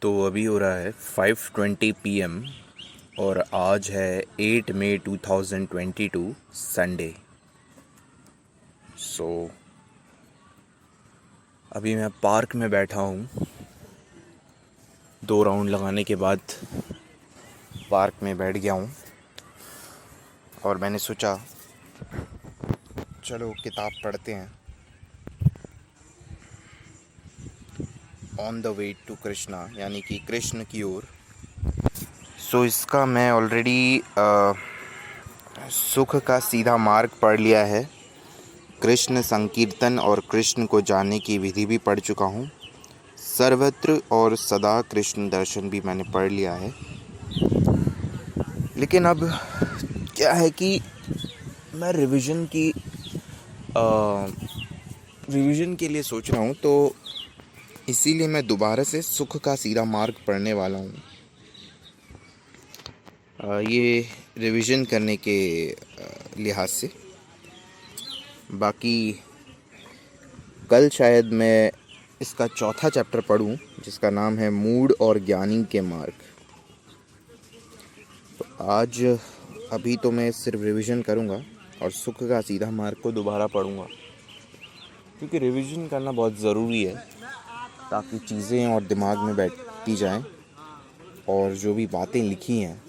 तो अभी हो रहा है 5:20 PM और आज है 8 मई 2022 संडे। सो अभी मैं पार्क में बैठा हूँ। 2 राउंड लगाने के बाद पार्क में बैठ गया हूँ और मैंने सोचा चलो किताब पढ़ते हैं। On the way to Krishna, यानी कि कृष्ण की ओर। सो इसका मैं ऑलरेडी सुख का सीधा मार्ग पढ़ लिया है। कृष्ण संकीर्तन और कृष्ण को जानने की विधि भी पढ़ चुका हूँ। सर्वत्र और सदा कृष्ण दर्शन भी मैंने पढ़ लिया है। लेकिन अब क्या है कि मैं रिवीजन के लिए सोच रहा हूँ, तो इसीलिए मैं दोबारा से सुख का सीधा मार्ग पढ़ने वाला हूँ। ये रिवीजन करने के लिहाज से। बाकी कल शायद मैं इसका चौथा चैप्टर पढ़ूं, जिसका नाम है मूड और ज्ञानी के मार्ग। तो आज अभी तो मैं सिर्फ रिवीजन करूंगा और सुख का सीधा मार्ग को दोबारा पढ़ूंगा, क्योंकि रिवीजन करना बहुत ज़रूरी है ताकि चीज़ें और दिमाग में बैठती जाएं और जो भी बातें लिखी हैं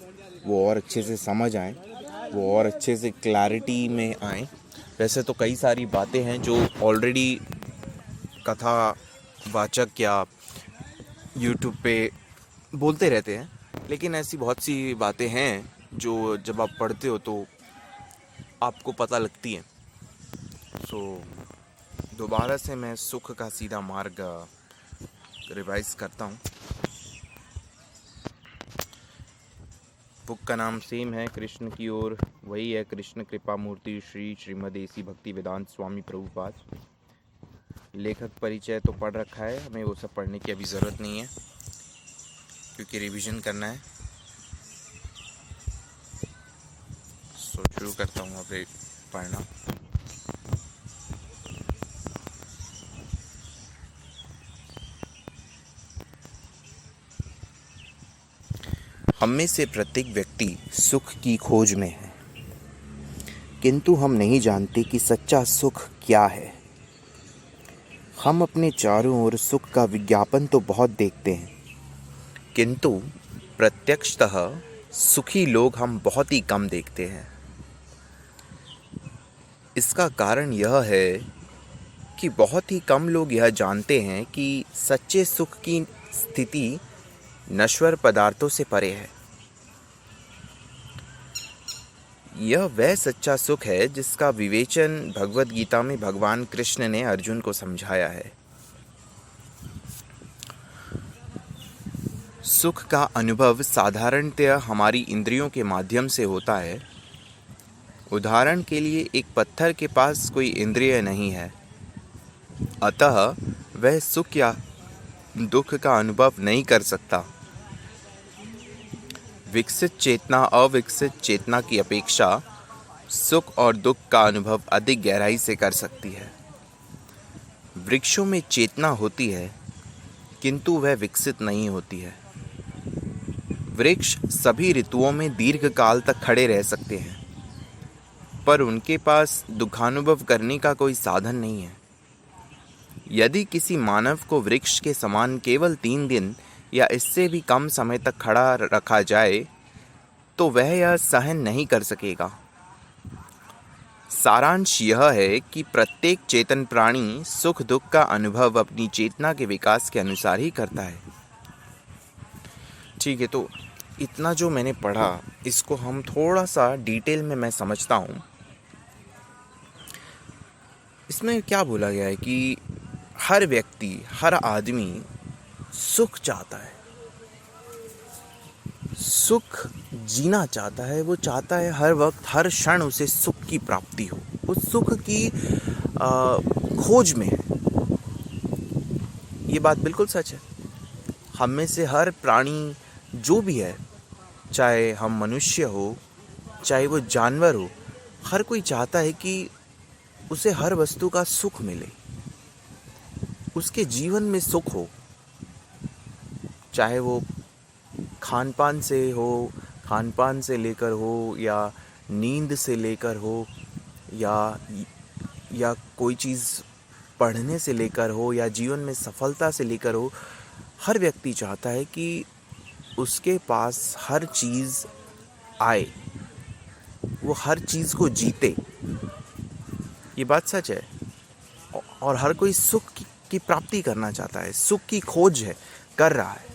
वो और अच्छे से समझ आएं, वो और अच्छे से क्लैरिटी में आएं। वैसे तो कई सारी बातें हैं जो ऑलरेडी कथावाचक या यूट्यूब पे बोलते रहते हैं, लेकिन ऐसी बहुत सी बातें हैं जो जब आप पढ़ते हो तो आपको पता लगती हैं। सो दोबारा से मैं सुख का सीधा मार्ग रिवाइज करता हूँ। बुक का नाम सेम है, कृष्ण की ओर। वही है, कृष्ण कृपा मूर्ति श्री श्रीमद एसी भक्ति वेदांत स्वामी प्रभुपाद। लेखक परिचय तो पढ़ रखा है, हमें वो सब पढ़ने की अभी ज़रूरत नहीं है क्योंकि रिवीजन करना है। सो शुरू करता हूँ अभी पढ़ना। हम में से प्रत्येक व्यक्ति सुख की खोज में है, किंतु हम नहीं जानते कि सच्चा सुख क्या है। हम अपने चारों ओर सुख का विज्ञापन तो बहुत देखते हैं, किंतु प्रत्यक्षतः सुखी लोग हम बहुत ही कम देखते हैं। इसका कारण यह है कि बहुत ही कम लोग यह जानते हैं कि सच्चे सुख की स्थिति नश्वर पदार्थों से परे है। यह वह सच्चा सुख है जिसका विवेचन भगवद गीता में भगवान कृष्ण ने अर्जुन को समझाया है। सुख का अनुभव साधारणतया हमारी इंद्रियों के माध्यम से होता है। उदाहरण के लिए, एक पत्थर के पास कोई इंद्रिय नहीं है, अतः वह सुख या दुख का अनुभव नहीं कर सकता। विकसित चेतना अविकसित चेतना की अपेक्षा सुख और दुख का अनुभव अधिक गहराई से कर सकती है। वृक्षों में चेतना होती है, किंतु वह विकसित नहीं होती है। वृक्ष सभी ऋतुओं में दीर्घ काल तक खड़े रह सकते हैं, पर उनके पास दुखानुभव करने का कोई साधन नहीं है। यदि किसी मानव को वृक्ष के समान केवल 3 दिन या इससे भी कम समय तक खड़ा रखा जाए तो वह यह सहन नहीं कर सकेगा। सारांश यह है कि प्रत्येक चेतन प्राणी सुख दुख का अनुभव अपनी चेतना के विकास के अनुसार ही करता है। ठीक है, तो इतना जो मैंने पढ़ा इसको हम थोड़ा सा डिटेल में मैं समझता हूँ। इसमें क्या बोला गया है कि हर व्यक्ति, हर आदमी सुख चाहता है, सुख जीना चाहता है। वो चाहता है हर वक्त, हर क्षण उसे सुख की प्राप्ति हो, उस सुख की खोज में है। ये बात बिल्कुल सच है। हम में से हर प्राणी जो भी है, चाहे हम मनुष्य हो चाहे वो जानवर हो, हर कोई चाहता है कि उसे हर वस्तु का सुख मिले, उसके जीवन में सुख हो। चाहे वो खान पान से लेकर हो, या नींद से लेकर हो, या कोई चीज़ पढ़ने से लेकर हो, या जीवन में सफलता से लेकर हो। हर व्यक्ति चाहता है कि उसके पास हर चीज़ आए, वो हर चीज़ को जीते। ये बात सच है। और हर कोई सुख की प्राप्ति करना चाहता है, सुख की खोज कर रहा है।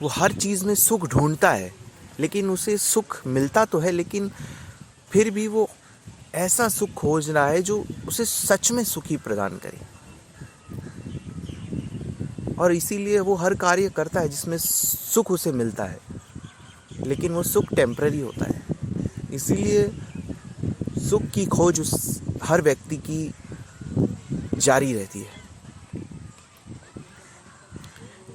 वो हर चीज़ में सुख ढूंढता है, लेकिन उसे सुख मिलता तो है, लेकिन फिर भी वो ऐसा सुख खोज रहा है जो उसे सच में सुखी प्रदान करे। और इसीलिए वो हर कार्य करता है जिसमें सुख उसे मिलता है, लेकिन वो सुख टेम्पररी होता है। इसीलिए सुख की खोज उस हर व्यक्ति की जारी रहती है।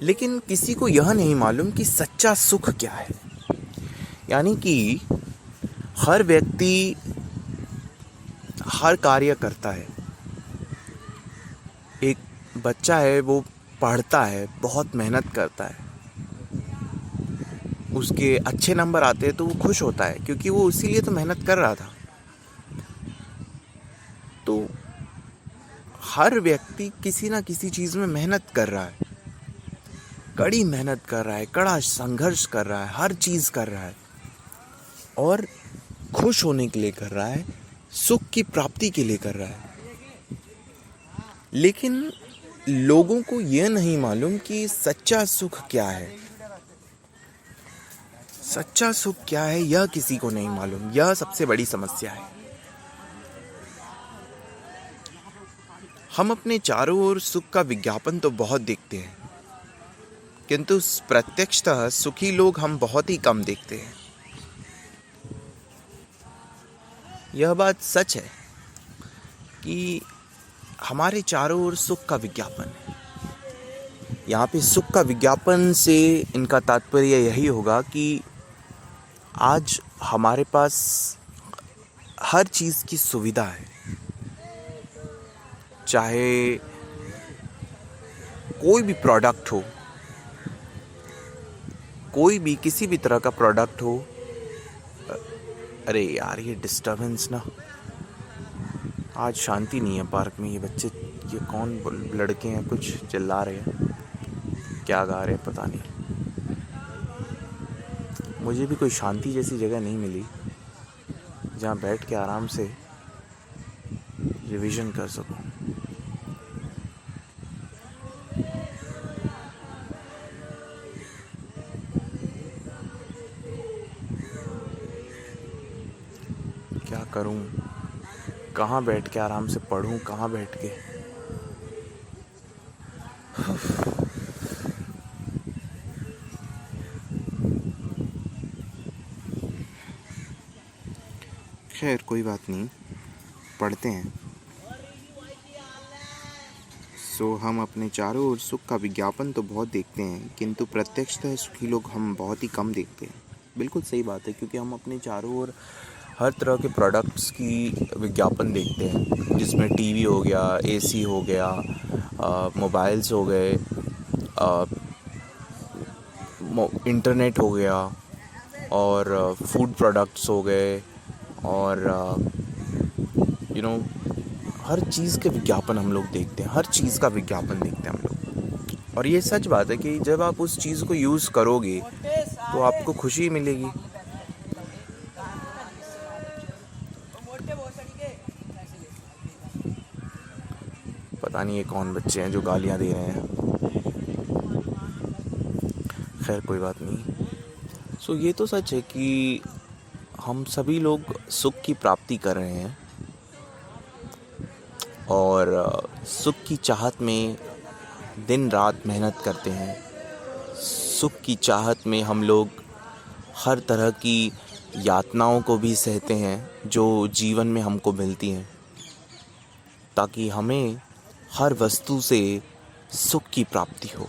लेकिन किसी को यह नहीं मालूम कि सच्चा सुख क्या है। यानी कि हर व्यक्ति हर कार्य करता है। एक बच्चा है, वो पढ़ता है, बहुत मेहनत करता है, उसके अच्छे नंबर आते हैं तो वो खुश होता है, क्योंकि वो इसीलिए तो मेहनत कर रहा था। तो हर व्यक्ति किसी ना किसी चीज़ में मेहनत कर रहा है, कड़ी मेहनत कर रहा है, कड़ा संघर्ष कर रहा है, हर चीज़ कर रहा है, और खुश होने के लिए कर रहा है, सुख की प्राप्ति के लिए कर रहा है। लेकिन लोगों को यह नहीं मालूम कि सच्चा सुख क्या है। सच्चा सुख क्या है यह किसी को नहीं मालूम। यह सबसे बड़ी समस्या है। हम अपने चारों ओर सुख का विज्ञापन तो बहुत देखते हैं, किंतु प्रत्यक्षतः सुखी लोग हम बहुत ही कम देखते हैं। यह बात सच है कि हमारे चारों ओर सुख का विज्ञापन है। यहाँ पे सुख का विज्ञापन से इनका तात्पर्य यही होगा कि आज हमारे पास हर चीज़ की सुविधा है। चाहे कोई भी प्रोडक्ट हो, कोई भी किसी भी तरह का प्रोडक्ट हो। अरे यार, ये डिस्टर्बेंस ना, आज शांति नहीं है पार्क में। ये बच्चे, ये कौन लड़के हैं, कुछ चिल्ला रहे हैं, क्या गा रहे हैं पता नहीं। मुझे भी कोई शांति जैसी जगह नहीं मिली जहाँ बैठ के आराम से रिवीजन कर सकूं। क्या करूं, कहाँ बैठ के आराम से पढूं, कहाँ बैठ के। खैर कोई बात नहीं, पढ़ते हैं। हम अपने चारों ओर सुख का विज्ञापन तो बहुत देखते हैं, किंतु प्रत्यक्षतः सुखी लोग हम बहुत ही कम देखते हैं। बिल्कुल सही बात है, क्योंकि हम अपने चारों ओर हर तरह के प्रोडक्ट्स की विज्ञापन देखते हैं, जिसमें टीवी हो गया, एसी हो गया, मोबाइल्स हो गए, इंटरनेट हो गया, और फूड प्रोडक्ट्स हो गए, और हर चीज़ के विज्ञापन हम लोग देखते हैं। हर चीज़ का विज्ञापन देखते हैं हम लोग। और ये सच बात है कि जब आप उस चीज़ को यूज़ करोगे तो आपको खुशी मिलेगी। पता नहीं ये कौन बच्चे हैं जो गालियाँ दे रहे हैं। खैर कोई बात नहीं। ये तो सच है कि हम सभी लोग सुख की प्राप्ति कर रहे हैं, और सुख की चाहत में दिन रात मेहनत करते हैं। सुख की चाहत में हम लोग हर तरह की यातनाओं को भी सहते हैं जो जीवन में हमको मिलती हैं, ताकि हमें हर वस्तु से सुख की प्राप्ति हो।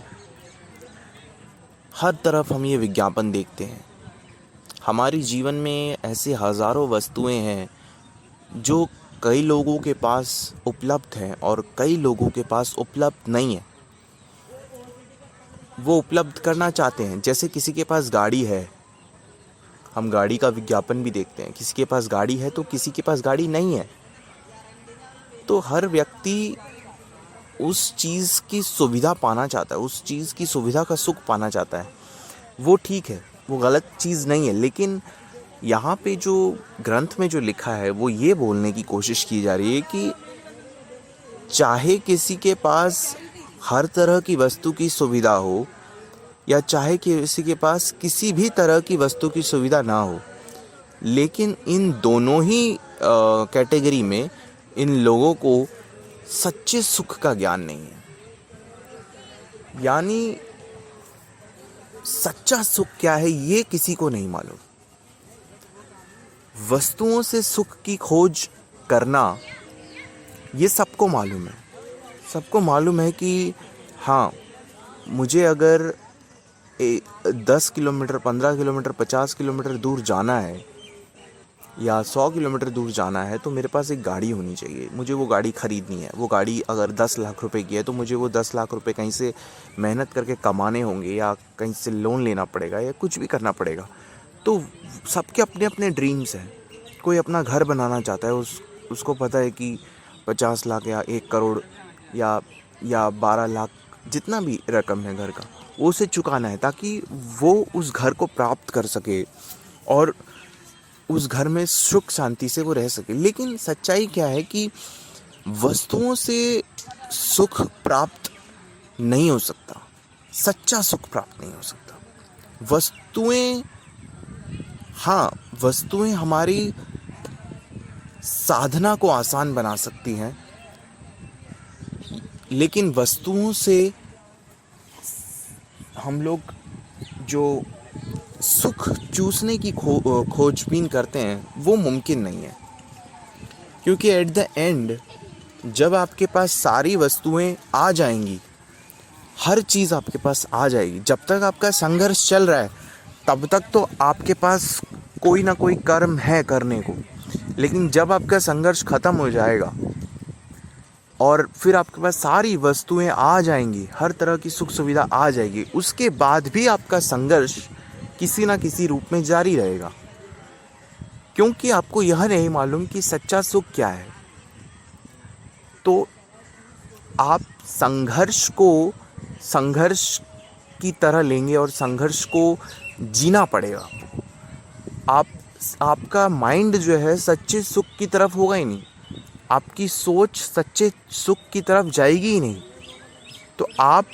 हर तरफ हम ये विज्ञापन देखते हैं। हमारी जीवन में ऐसे हज़ारों वस्तुएं हैं जो कई लोगों के पास उपलब्ध हैं और कई लोगों के पास उपलब्ध नहीं है। वो उपलब्ध करना चाहते हैं। जैसे किसी के पास गाड़ी है, हम गाड़ी का विज्ञापन भी देखते हैं, किसी के पास गाड़ी है तो किसी के पास गाड़ी नहीं है। तो हर व्यक्ति उस चीज़ की सुविधा पाना चाहता है, उस चीज़ की सुविधा का सुख पाना चाहता है। वो ठीक है, वो गलत चीज़ नहीं है, लेकिन यहाँ पे जो ग्रंथ में जो लिखा है वो ये बोलने की कोशिश की जा रही है कि चाहे किसी के पास हर तरह की वस्तु की सुविधा हो या चाहे किसी के पास किसी भी तरह की वस्तु की सुविधा ना हो, लेकिन इन दोनों ही कैटेगरी में इन लोगों को सच्चे सुख का ज्ञान नहीं है। यानी सच्चा सुख क्या है ये किसी को नहीं मालूम। वस्तुओं से सुख की खोज करना ये सबको मालूम है। सबको मालूम है कि हाँ, मुझे अगर 10 किलोमीटर, 15 किलोमीटर, 50 किलोमीटर दूर जाना है या 100 किलोमीटर दूर जाना है तो मेरे पास एक गाड़ी होनी चाहिए। मुझे वो गाड़ी ख़रीदनी है। वो गाड़ी अगर 10 लाख रुपए की है तो मुझे वो 10 लाख रुपए कहीं से मेहनत करके कमाने होंगे या कहीं से लोन लेना पड़ेगा या कुछ भी करना पड़ेगा। तो सबके अपने अपने ड्रीम्स हैं। कोई अपना घर बनाना चाहता है, उसको पता है कि 50 लाख या 1 करोड़ या 12 लाख जितना भी रकम है घर का, वो उसे चुकाना है ताकि वो उस घर को प्राप्त कर सके और उस घर में सुख शांति से वो रह सके। लेकिन सच्चाई क्या है कि वस्तुओं से सुख प्राप्त नहीं हो सकता, सच्चा सुख प्राप्त नहीं हो सकता। वस्तुएं हमारी साधना को आसान बना सकती हैं, लेकिन वस्तुओं से हम लोग जो सुख चूसने की खोजबीन करते हैं वो मुमकिन नहीं है। क्योंकि एट द एंड जब आपके पास सारी वस्तुएं आ जाएंगी, हर चीज़ आपके पास आ जाएगी, जब तक आपका संघर्ष चल रहा है तब तक तो आपके पास कोई ना कोई कर्म है करने को। लेकिन जब आपका संघर्ष ख़त्म हो जाएगा और फिर आपके पास सारी वस्तुएं आ जाएंगी, हर तरह की सुख सुविधा आ जाएगी, उसके बाद भी आपका संघर्ष किसी ना किसी रूप में जारी रहेगा। क्योंकि आपको यह नहीं मालूम कि सच्चा सुख क्या है। तो आप संघर्ष को संघर्ष की तरह लेंगे और संघर्ष को जीना पड़ेगा। आपका माइंड जो है सच्चे सुख की तरफ होगा ही नहीं, आपकी सोच सच्चे सुख की तरफ जाएगी ही नहीं। तो आप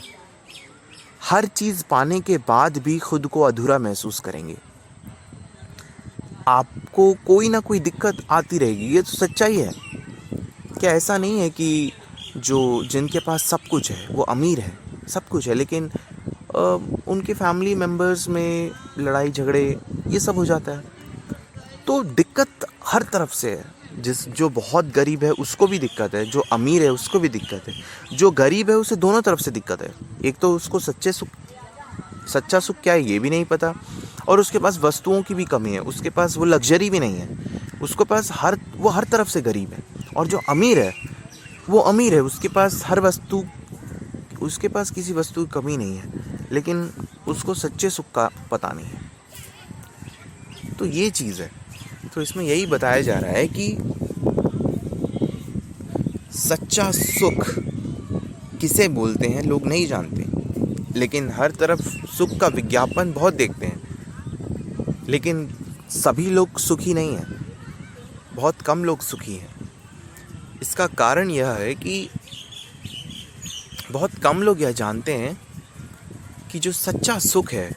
हर चीज़ पाने के बाद भी खुद को अधूरा महसूस करेंगे। आपको कोई ना कोई दिक्कत आती रहेगी, ये तो सच्चाई है। क्या ऐसा नहीं है कि जिनके पास सब कुछ है वो अमीर है, सब कुछ है, लेकिन उनके फैमिली मेम्बर्स में लड़ाई झगड़े ये सब हो जाता है। तो दिक्कत हर तरफ से है। जो बहुत गरीब है उसको भी दिक्कत है, जो अमीर है उसको भी दिक्कत है, जो गरीब है उसे दोनों तरफ से दिक्कत है। एक तो उसको सच्चा सुख क्या है ये भी नहीं पता, और उसके पास वस्तुओं की भी कमी है, उसके पास वो लग्जरी भी नहीं है, उसके पास वो हर तरफ से गरीब है। और जो अमीर है वो अमीर है, उसके पास किसी वस्तु की कमी नहीं है, लेकिन उसको सच्चे सुख का पता नहीं है। तो ये चीज़ है। तो इसमें यही बताया जा रहा है कि सच्चा सुख किसे बोलते हैं लोग नहीं जानते, लेकिन हर तरफ सुख का विज्ञापन बहुत देखते हैं, लेकिन सभी लोग सुखी नहीं हैं, बहुत कम लोग सुखी हैं। इसका कारण यह है कि बहुत कम लोग यह जानते हैं कि जो सच्चा सुख है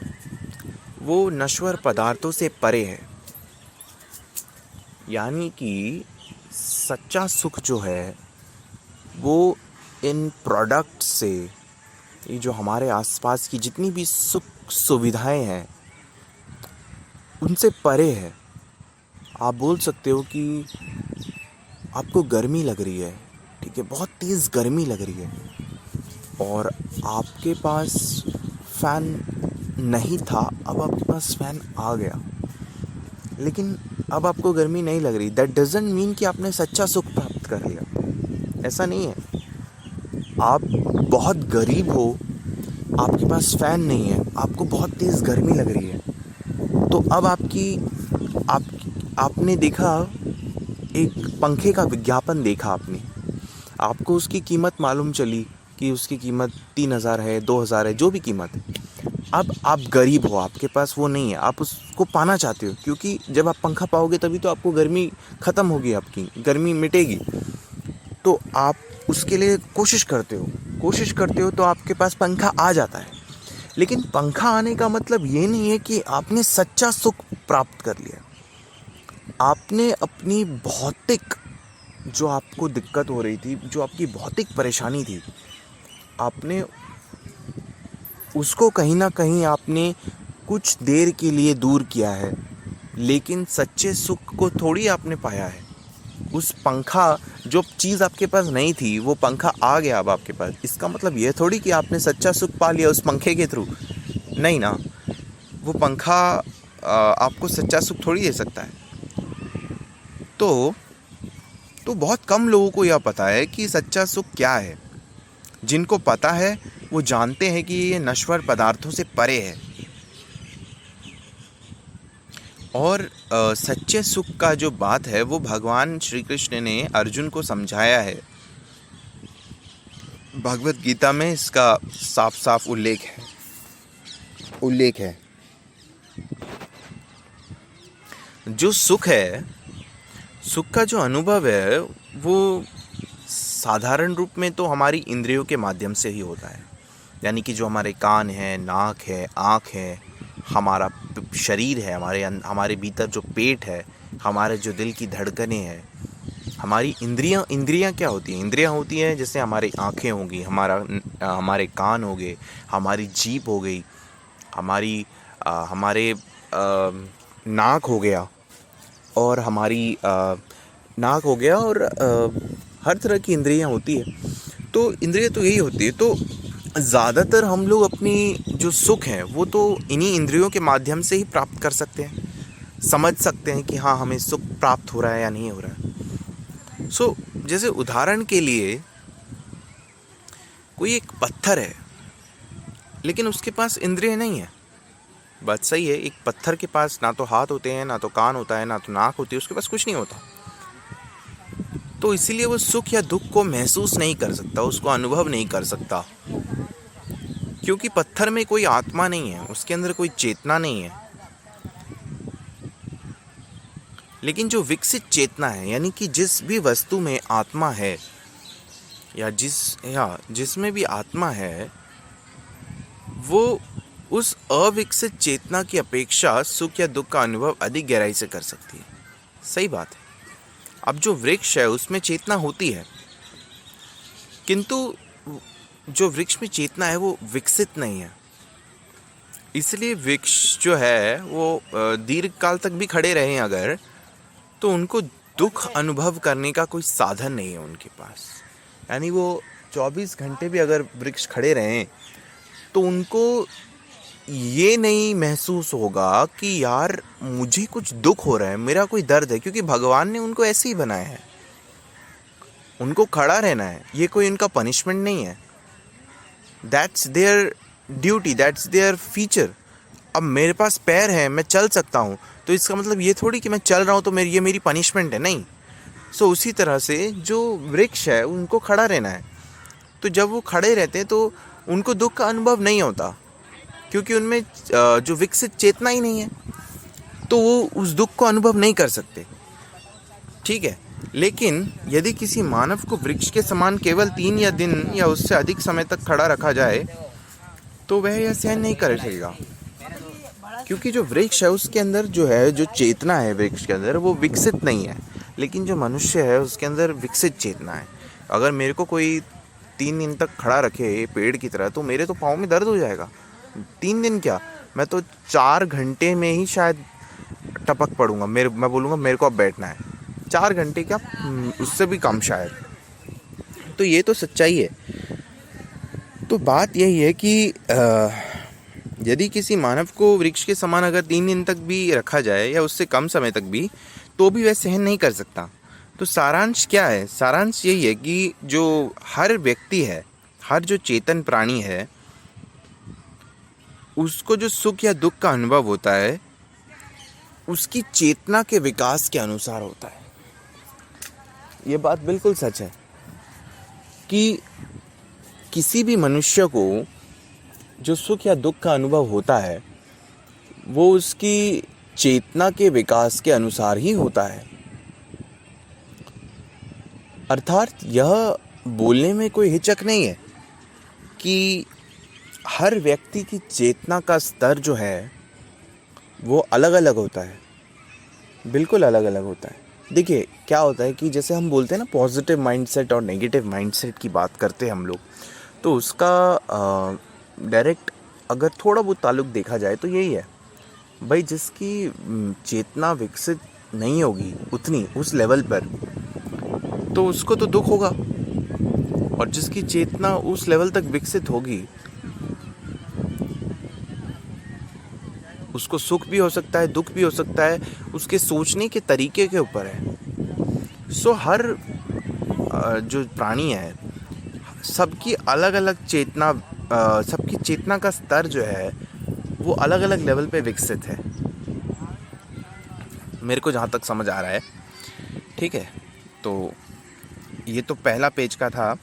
वो नश्वर पदार्थों से परे है। यानी कि सच्चा सुख जो है वो इन प्रोडक्ट से, ये जो हमारे आसपास की जितनी भी सुख सुविधाएं हैं उनसे परे है। आप बोल सकते हो कि आपको गर्मी लग रही है, ठीक है, बहुत तेज़ गर्मी लग रही है, और आपके पास फ़ैन नहीं था, अब आपके पास फ़ैन आ गया, लेकिन अब आपको गर्मी नहीं लग रही। दैट डजंट मीन कि आपने सच्चा सुख प्राप्त कर लिया, ऐसा नहीं है। आप बहुत गरीब हो आपके पास फ़ैन नहीं है, आपको बहुत तेज़ गर्मी लग रही है, तो अब आप आपने देखा, एक पंखे का विज्ञापन देखा आपने, आपको उसकी कीमत मालूम चली कि उसकी कीमत 3,000 है, 2,000 है, जो भी कीमत है। अब आप गरीब हो, आपके पास वो नहीं है, आप उसको पाना चाहते हो, क्योंकि जब आप पंखा पाओगे तभी तो आपको गर्मी ख़त्म होगी, आपकी गर्मी मिटेगी। तो आप उसके लिए कोशिश करते हो तो आपके पास पंखा आ जाता है। लेकिन पंखा आने का मतलब ये नहीं है कि आपने सच्चा सुख प्राप्त कर लिया। आपने अपनी भौतिक, जो आपको दिक्कत हो रही थी, जो आपकी भौतिक परेशानी थी, आपने उसको कहीं ना कहीं आपने कुछ देर के लिए दूर किया है, लेकिन सच्चे सुख को थोड़ी आपने पाया है। उस पंखा, जो चीज़ आपके पास नहीं थी, वो पंखा आ गया अब आपके पास, इसका मतलब ये थोड़ी कि आपने सच्चा सुख पा लिया उस पंखे के थ्रू। नहीं ना, वो पंखा आपको सच्चा सुख थोड़ी दे सकता है। तो बहुत कम लोगों को यह पता है कि सच्चा सुख क्या है। जिनको पता है वो जानते हैं कि ये नश्वर पदार्थों से परे है। और सच्चे सुख का जो बात है वो भगवान श्री कृष्ण ने अर्जुन को समझाया है। भगवत गीता में इसका साफ साफ उल्लेख है। जो सुख है, सुख का जो अनुभव है, वो साधारण रूप में तो हमारी इंद्रियों के माध्यम से ही होता है। यानी कि जो हमारे कान है, नाक है, आँख है, हमारा शरीर है, हमारे भीतर जो पेट है, हमारे जो दिल की धड़कनें हैं, हमारी इंद्रियां क्या होती हैं? इंद्रियां होती हैं जैसे हमारी आँखें होंगी, हमारे कान हो गए, हमारी जीभ हो गई, हमारे नाक हो गया, और हर तरह की इंद्रियां होती है। तो इंद्रियां तो यही होती है। तो ज़्यादातर हम लोग अपनी जो सुख है वो तो इन्हीं इंद्रियों के माध्यम से ही प्राप्त कर सकते हैं, समझ सकते हैं कि हाँ, हमें सुख प्राप्त हो रहा है या नहीं हो रहा है। जैसे उदाहरण के लिए, कोई एक पत्थर है लेकिन उसके पास इंद्रिय नहीं है। बात सही है, एक पत्थर के पास ना तो हाथ होते हैं, ना तो कान होता है, ना तो नाक होती है, उसके पास कुछ नहीं होता। तो इसीलिए वो सुख या दुख को महसूस नहीं कर सकता, उसको अनुभव नहीं कर सकता, क्योंकि पत्थर में कोई आत्मा नहीं है, उसके अंदर कोई चेतना नहीं है। लेकिन जो विकसित चेतना है, यानी कि जिस भी वस्तु में आत्मा है, या जिसमें भी आत्मा है, वो उस अविकसित चेतना की अपेक्षा सुख या दुख का अनुभव अधिक गहराई से कर सकती है। सही बात है। अब जो वृक्ष है उसमें चेतना होती है, किंतु जो वृक्ष में चेतना है वो विकसित नहीं है। इसलिए वृक्ष जो है वो दीर्घ काल तक भी खड़े रहें अगर, तो उनको दुख अनुभव करने का कोई साधन नहीं है उनके पास। यानी वो 24 घंटे भी अगर वृक्ष खड़े रहें तो उनको ये नहीं महसूस होगा कि यार मुझे कुछ दुख हो रहा है, मेरा कोई दर्द है, क्योंकि भगवान ने उनको ऐसे ही बनाया है। उनको खड़ा रहना है, ये कोई उनका पनिशमेंट नहीं है। That's their duty, that's their feature. अब मेरे पास पैर है, मैं चल सकता हूँ, तो इसका मतलब ये थोड़ी कि मैं चल रहा हूँ तो ये मेरी पनिशमेंट है, नहीं। उसी तरह से जो वृक्ष है उनको खड़ा रहना है। तो जब वो खड़े रहते हैं तो उनको दुख का अनुभव नहीं होता, क्योंकि उनमें जो विकसित चेतना ही नहीं है, तो वो उस दुख को अनुभव नहीं कर सकते। ठीक है। लेकिन यदि किसी मानव को वृक्ष के समान केवल 3 या दिन या उससे अधिक समय तक खड़ा रखा जाए तो वह यह सहन नहीं कर सकेगा, क्योंकि जो वृक्ष है उसके अंदर जो चेतना है वृक्ष के अंदर वो विकसित नहीं है। लेकिन जो मनुष्य है उसके अंदर विकसित चेतना है। अगर मेरे को कोई 3 दिन तक खड़ा रखे पेड़ की तरह, तो मेरे तो पाँव में दर्द हो जाएगा। 3 दिन क्या, मैं तो 4 घंटे में ही शायद टपक पड़ूंगा। मैं बोलूँगा मेरे को अब बैठना है। 4 घंटे क्या, उससे भी कम शायद। तो ये तो सच्चाई है। तो बात यही है कि यदि किसी मानव को वृक्ष के समान अगर 3 दिन तक भी रखा जाए या उससे कम समय तक भी, तो भी वह सहन नहीं कर सकता। तो सारांश क्या है? सारांश यही है कि जो हर व्यक्ति है, हर जो चेतन प्राणी है, उसको जो सुख या दुख का अनुभव होता है उसकी चेतना के विकास के अनुसार होता है। ये बात बिल्कुल सच है कि किसी भी मनुष्य को जो सुख या दुख का अनुभव होता है वो उसकी चेतना के विकास के अनुसार ही होता है। अर्थात यह बोलने में कोई हिचक नहीं है कि हर व्यक्ति की चेतना का स्तर जो है वो अलग अलग होता है, बिल्कुल अलग अलग होता है। देखिए क्या होता है कि जैसे हम बोलते हैं ना पॉजिटिव माइंडसेट और नेगेटिव माइंडसेट की बात करते हैं हम लोग, तो उसका डायरेक्ट अगर थोड़ा बहुत ताल्लुक देखा जाए तो यही है भाई, जिसकी चेतना विकसित नहीं होगी उतनी उस लेवल पर तो उसको तो दुख होगा, और जिसकी चेतना उस लेवल तक विकसित होगी उसको सुख भी हो सकता है, दुख भी हो सकता है, उसके सोचने के तरीके के ऊपर है। सो हर जो प्राणी है सबकी अलग अलग चेतना, सबकी चेतना का स्तर जो है वो अलग अलग लेवल पे विकसित है, मेरे को जहाँ तक समझ आ रहा है। ठीक है, तो ये तो पहला पेज का था।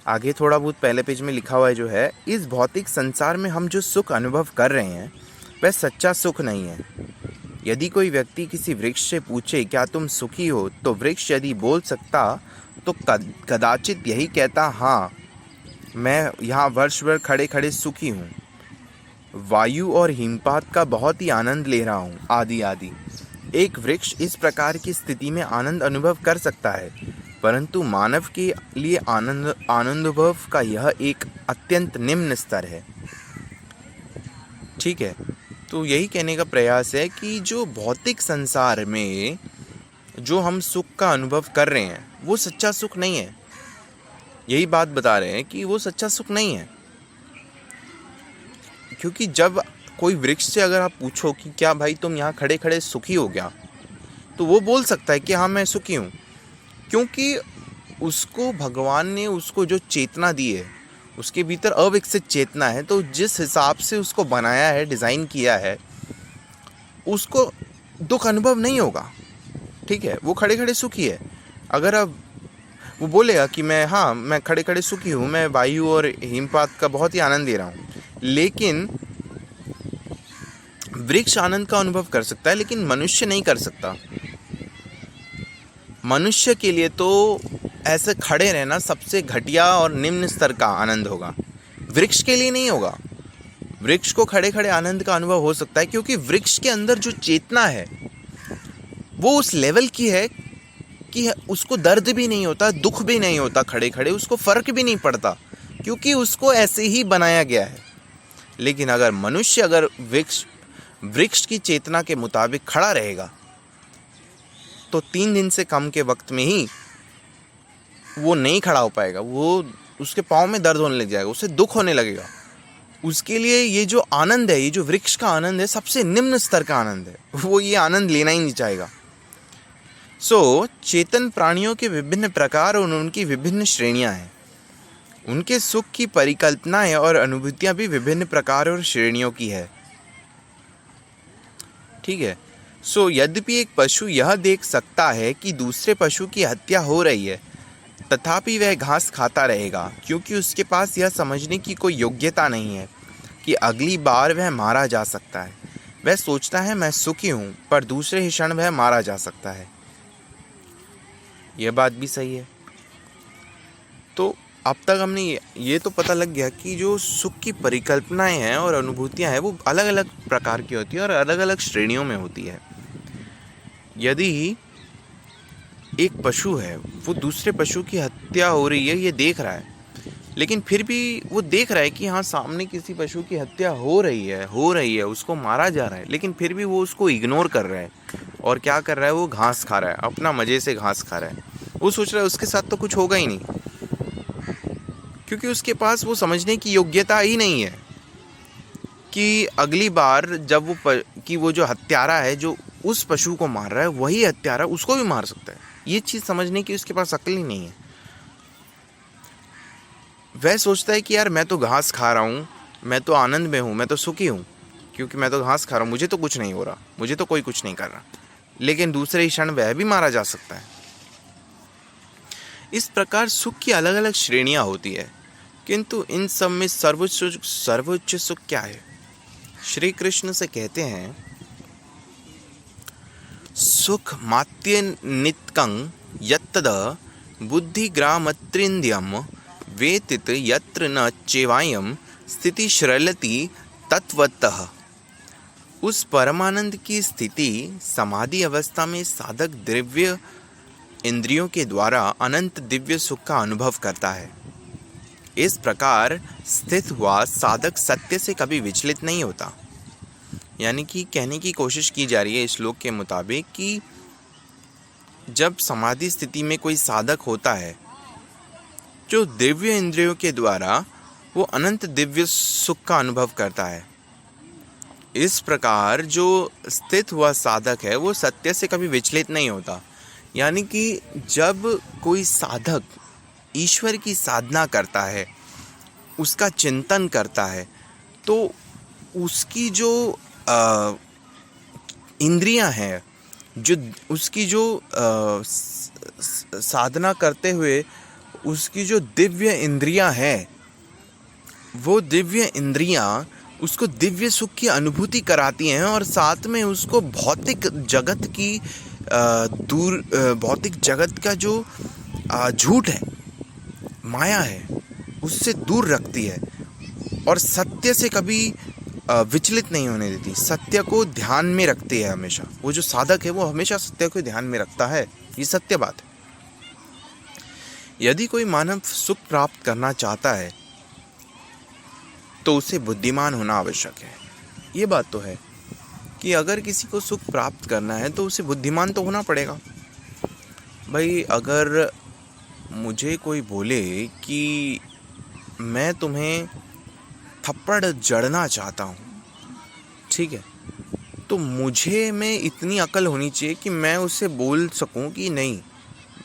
आगे थोड़ा बहुत पहले पेज में लिखा हुआ है जो है, इस भौतिक संसार में हम जो सुख अनुभव कर रहे हैं वह सच्चा सुख नहीं है। यदि कोई व्यक्ति किसी वृक्ष से पूछे क्या तुम सुखी हो, तो वृक्ष यदि बोल सकता तो कदाचित यही कहता, हाँ मैं यहाँ वर्ष भर खड़े खड़े सुखी हूँ, वायु और हिमपात का बहुत ही आनंद ले रहा हूँ, आदि आदि। एक वृक्ष इस प्रकार की स्थिति में आनंद अनुभव कर सकता है, परंतु मानव के लिए आनंदानुभव का यह एक अत्यंत निम्न स्तर है। ठीक है, तो यही कहने का प्रयास है कि जो भौतिक संसार में जो हम सुख का अनुभव कर रहे हैं वो सच्चा सुख नहीं है। यही बात बता रहे हैं कि वो सच्चा सुख नहीं है, क्योंकि जब कोई वृक्ष से अगर आप पूछो कि क्या भाई तुम यहाँ खड़े खड़े सुखी हो गया, तो वो बोल सकता है कि हाँ मैं सुखी हूँ, क्योंकि उसको भगवान ने उसको जो चेतना दी है उसके भीतर अविकसित चेतना है, तो जिस हिसाब से उसको बनाया है, डिज़ाइन किया है, उसको दुख अनुभव नहीं होगा। ठीक है, वो खड़े खड़े सुखी है। अगर अब वो बोलेगा कि मैं खड़े खड़े सुखी हूँ, मैं वायु और हिमपात का बहुत ही आनंद ले रहा हूँ, लेकिन वृक्ष आनंद का अनुभव कर सकता है लेकिन मनुष्य नहीं कर सकता। मनुष्य के लिए तो ऐसे खड़े रहना सबसे घटिया और निम्न स्तर का आनंद होगा, वृक्ष के लिए नहीं होगा। वृक्ष को खड़े खड़े आनंद का अनुभव हो सकता है, क्योंकि वृक्ष के अंदर जो चेतना है वो उस लेवल की है कि उसको दर्द भी नहीं होता, दुख भी नहीं होता, खड़े खड़े उसको फर्क भी नहीं पड़ता, क्योंकि उसको ऐसे ही बनाया गया है। लेकिन अगर मनुष्य अगर वृक्ष की चेतना के मुताबिक खड़ा रहेगा तो 3 दिन से कम के वक्त में ही वो नहीं खड़ा हो पाएगा, वो उसके पाँव में दर्द होने लग जाएगा, उसे दुख होने लगेगा। उसके लिए ये जो आनंद है, ये जो वृक्ष का आनंद है, सबसे निम्न स्तर का आनंद है, वो ये आनंद लेना ही नहीं चाहेगा। चेतन प्राणियों के विभिन्न प्रकार और उनकी विभिन्न श्रेणियां हैं। उनके सुख की परिकल्पनाएं और अनुभूतियां भी विभिन्न प्रकार और श्रेणियों की है। ठीक है, यद्यपि एक पशु यह देख सकता है कि दूसरे पशु की हत्या हो रही है, तथापि वह घास खाता रहेगा, क्योंकि उसके पास यह समझने की कोई योग्यता नहीं है कि अगली बार वह मारा जा सकता है। वह सोचता है मैं सुखी हूँ, पर दूसरे ही क्षण वह मारा जा सकता है। यह बात भी सही है। तो अब तक हमने ये तो पता लग गया कि जो सुख की परिकल्पनाएं हैं और अनुभूतियां हैं वो अलग अलग प्रकार की होती है और अलग अलग श्रेणियों में होती है। यदि एक पशु है, वो दूसरे पशु की हत्या हो रही है ये देख रहा है, लेकिन फिर भी वो देख रहा है कि हाँ सामने किसी पशु की हत्या हो रही है, उसको मारा जा रहा है, लेकिन फिर भी वो उसको इग्नोर कर रहा है और क्या कर रहा है, वो घास खा रहा है, अपना मज़े से घास खा रहा है। वो सोच रहा है उसके साथ तो कुछ होगा ही नहीं, क्योंकि उसके पास वो समझने की योग्यता ही नहीं है कि अगली बार जब वो जो हत्यारा है, जो उस पशु को मार रहा है, वही हत्यारा उसको भी मार सकता है। ये चीज़ समझने की उसके पास अक्ल ही नहीं है। वह सोचता है कि यार मैं तो घास खा रहा हूँ, मैं तो आनंद में हूँ, मैं तो सुखी हूँ, क्योंकि मैं तो घास खा रहा हूँ, मुझे तो कुछ नहीं हो रहा, मुझे तो कोई कुछ नहीं कर रहा, लेकिन दूसरे ही क्षण वह भी मारा जा सकता है। इस प्रकार सुख की अलग अलग श्रेणियां होती है, किंतु इन सब में सर्वोच्च सुख क्या है? श्री कृष्ण से कहते हैं, सुख मात्य नित्यं यत्तद बुद्धिग्रामत्रिन्द्रियं वेतित यत्र न चेवायं स्थिति श्रलति तत्वतः। उस परमानंद की स्थिति समाधि अवस्था में साधक दिव्य इंद्रियों के द्वारा अनंत दिव्य सुख का अनुभव करता है। इस प्रकार स्थित हुआ साधक सत्य से कभी विचलित नहीं होता। यानी कि कहने की कोशिश की जा रही है इस श्लोक के मुताबिक कि जब समाधि स्थिति में कोई साधक होता है जो दिव्य इंद्रियों के द्वारा वो अनंत दिव्य सुख का अनुभव करता है, इस प्रकार जो स्थित हुआ साधक है वो सत्य से कभी विचलित नहीं होता। यानी कि जब कोई साधक ईश्वर की साधना करता है, उसका चिंतन करता है, तो उसकी जो इंद्रियां हैं, जो उसकी जो साधना करते हुए उसकी जो दिव्य इंद्रियां हैं, वो दिव्य इंद्रियां उसको दिव्य सुख की अनुभूति कराती हैं और साथ में उसको भौतिक जगत की भौतिक जगत का जो झूठ है, माया है, उससे दूर रखती है और सत्य से कभी विचलित नहीं होने देती। सत्य को ध्यान में रखती है हमेशा। वो जो साधक है वो हमेशा सत्य को ध्यान में रखता है, ये सत्य बात है। यदि कोई मानव सुख प्राप्त करना चाहता है तो उसे बुद्धिमान होना आवश्यक है। ये बात तो है कि अगर किसी को सुख प्राप्त करना है तो उसे बुद्धिमान तो होना पड़ेगा। भाई अगर मुझे कोई बोले कि मैं तुम्हें थप्पड़ जड़ना चाहता हूँ, ठीक है, तो मुझे में इतनी अकल होनी चाहिए कि मैं उससे बोल सकूँ कि नहीं,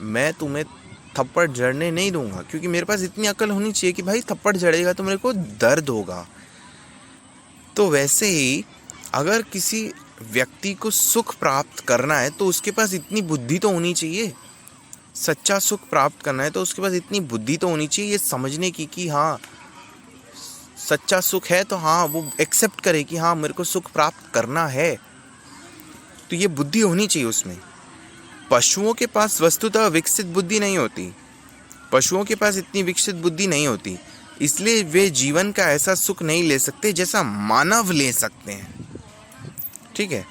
मैं तुम्हें थप्पड़ जड़ने नहीं दूंगा, क्योंकि मेरे पास इतनी अकल होनी चाहिए कि भाई थप्पड़ जड़ेगा तो मेरे को दर्द होगा। तो वैसे ही अगर किसी व्यक्ति को सुख प्राप्त करना है तो उसके पास इतनी बुद्धि तो होनी चाहिए। सच्चा सुख प्राप्त करना है तो उसके पास इतनी बुद्धि तो होनी चाहिए ये समझने की कि हाँ सच्चा सुख है, तो हाँ वो एक्सेप्ट करे कि हाँ मेरे को सुख प्राप्त करना है, तो ये बुद्धि होनी चाहिए उसमें। पशुओं के पास वस्तुतः विकसित बुद्धि नहीं होती, पशुओं के पास इतनी विकसित बुद्धि नहीं होती, इसलिए वे जीवन का ऐसा सुख नहीं ले सकते जैसा मानव ले सकते हैं। ठीक है,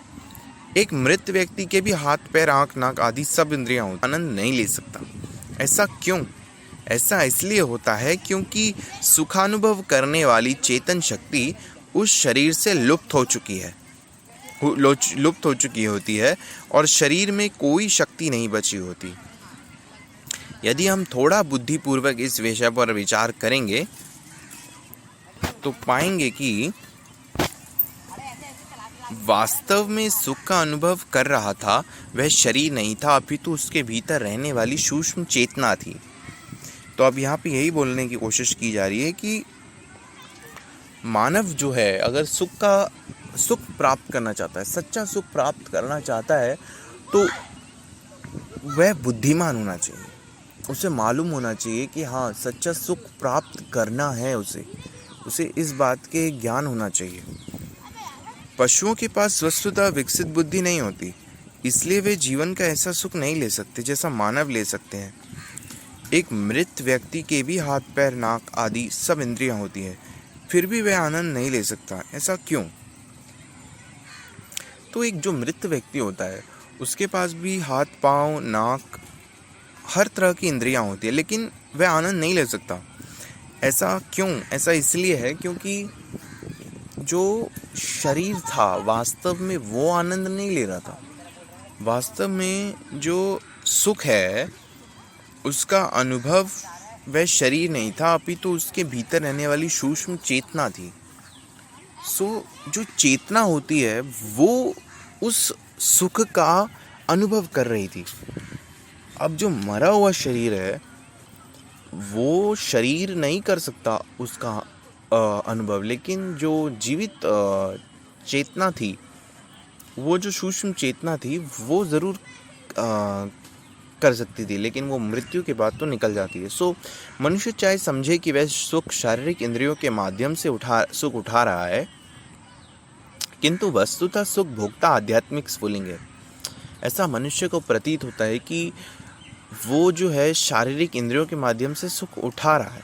एक मृत व्यक्ति के भी हाथ पैर आंख नाक आदि सब इंद्रियां होती, आनंद नहीं ले सकता। ऐसा क्यों? ऐसा इसलिए होता है क्योंकि सुखानुभव करने वाली चेतन शक्ति उस शरीर से लुप्त हो चुकी होती है और शरीर में कोई शक्ति नहीं बची होती। यदि हम थोड़ा बुद्धिपूर्वक इस विषय पर विचार करेंगे तो पाएंगे कि वास्तव में सुख का अनुभव कर रहा था वह शरीर नहीं था, अपितु उसके भीतर रहने वाली सूक्ष्म चेतना थी। तो अब यहाँ पे यही बोलने की कोशिश की जा रही है कि मानव जो है अगर सुख प्राप्त करना चाहता है, सच्चा सुख प्राप्त करना चाहता है, तो वह बुद्धिमान होना चाहिए। उसे मालूम होना चाहिए कि हाँ सच्चा सुख प्राप्त करना है, उसे इस बात के ज्ञान होना चाहिए। पशुओं के पास वस्तुतः विकसित बुद्धि नहीं होती, इसलिए वे जीवन का ऐसा सुख नहीं ले सकते जैसा मानव ले सकते हैं। एक मृत व्यक्ति के भी हाथ पैर नाक आदि सब इंद्रियां होती है, फिर भी वह आनंद नहीं ले सकता। ऐसा क्यों? तो एक जो मृत व्यक्ति होता है उसके पास भी हाथ पांव नाक हर तरह की इंद्रियां होती है, लेकिन वह आनंद नहीं ले सकता। ऐसा क्यों? ऐसा इसलिए है क्योंकि जो शरीर था वास्तव में वो आनंद नहीं ले रहा था। वास्तव में जो सुख है उसका अनुभव वह शरीर नहीं था, अपितु उसके भीतर रहने वाली सूक्ष्म चेतना थी। जो चेतना होती है वो उस सुख का अनुभव कर रही थी। अब जो मरा हुआ शरीर है वो शरीर नहीं कर सकता उसका अनुभव, लेकिन जो जीवित चेतना थी, वो जो सूक्ष्म चेतना थी वो ज़रूर कर सकती थी, लेकिन वो मृत्यु के बाद तो निकल जाती है। सो मनुष्य चाहे समझे कि वह सुख शारीरिक इंद्रियों के माध्यम से सुख उठा रहा है, किंतु वस्तुतः सुख भोक्ता आध्यात्मिक स्फुलिंग है। ऐसा मनुष्य को प्रतीत होता है कि वो जो है शारीरिक इंद्रियों के माध्यम से सुख उठा रहा है,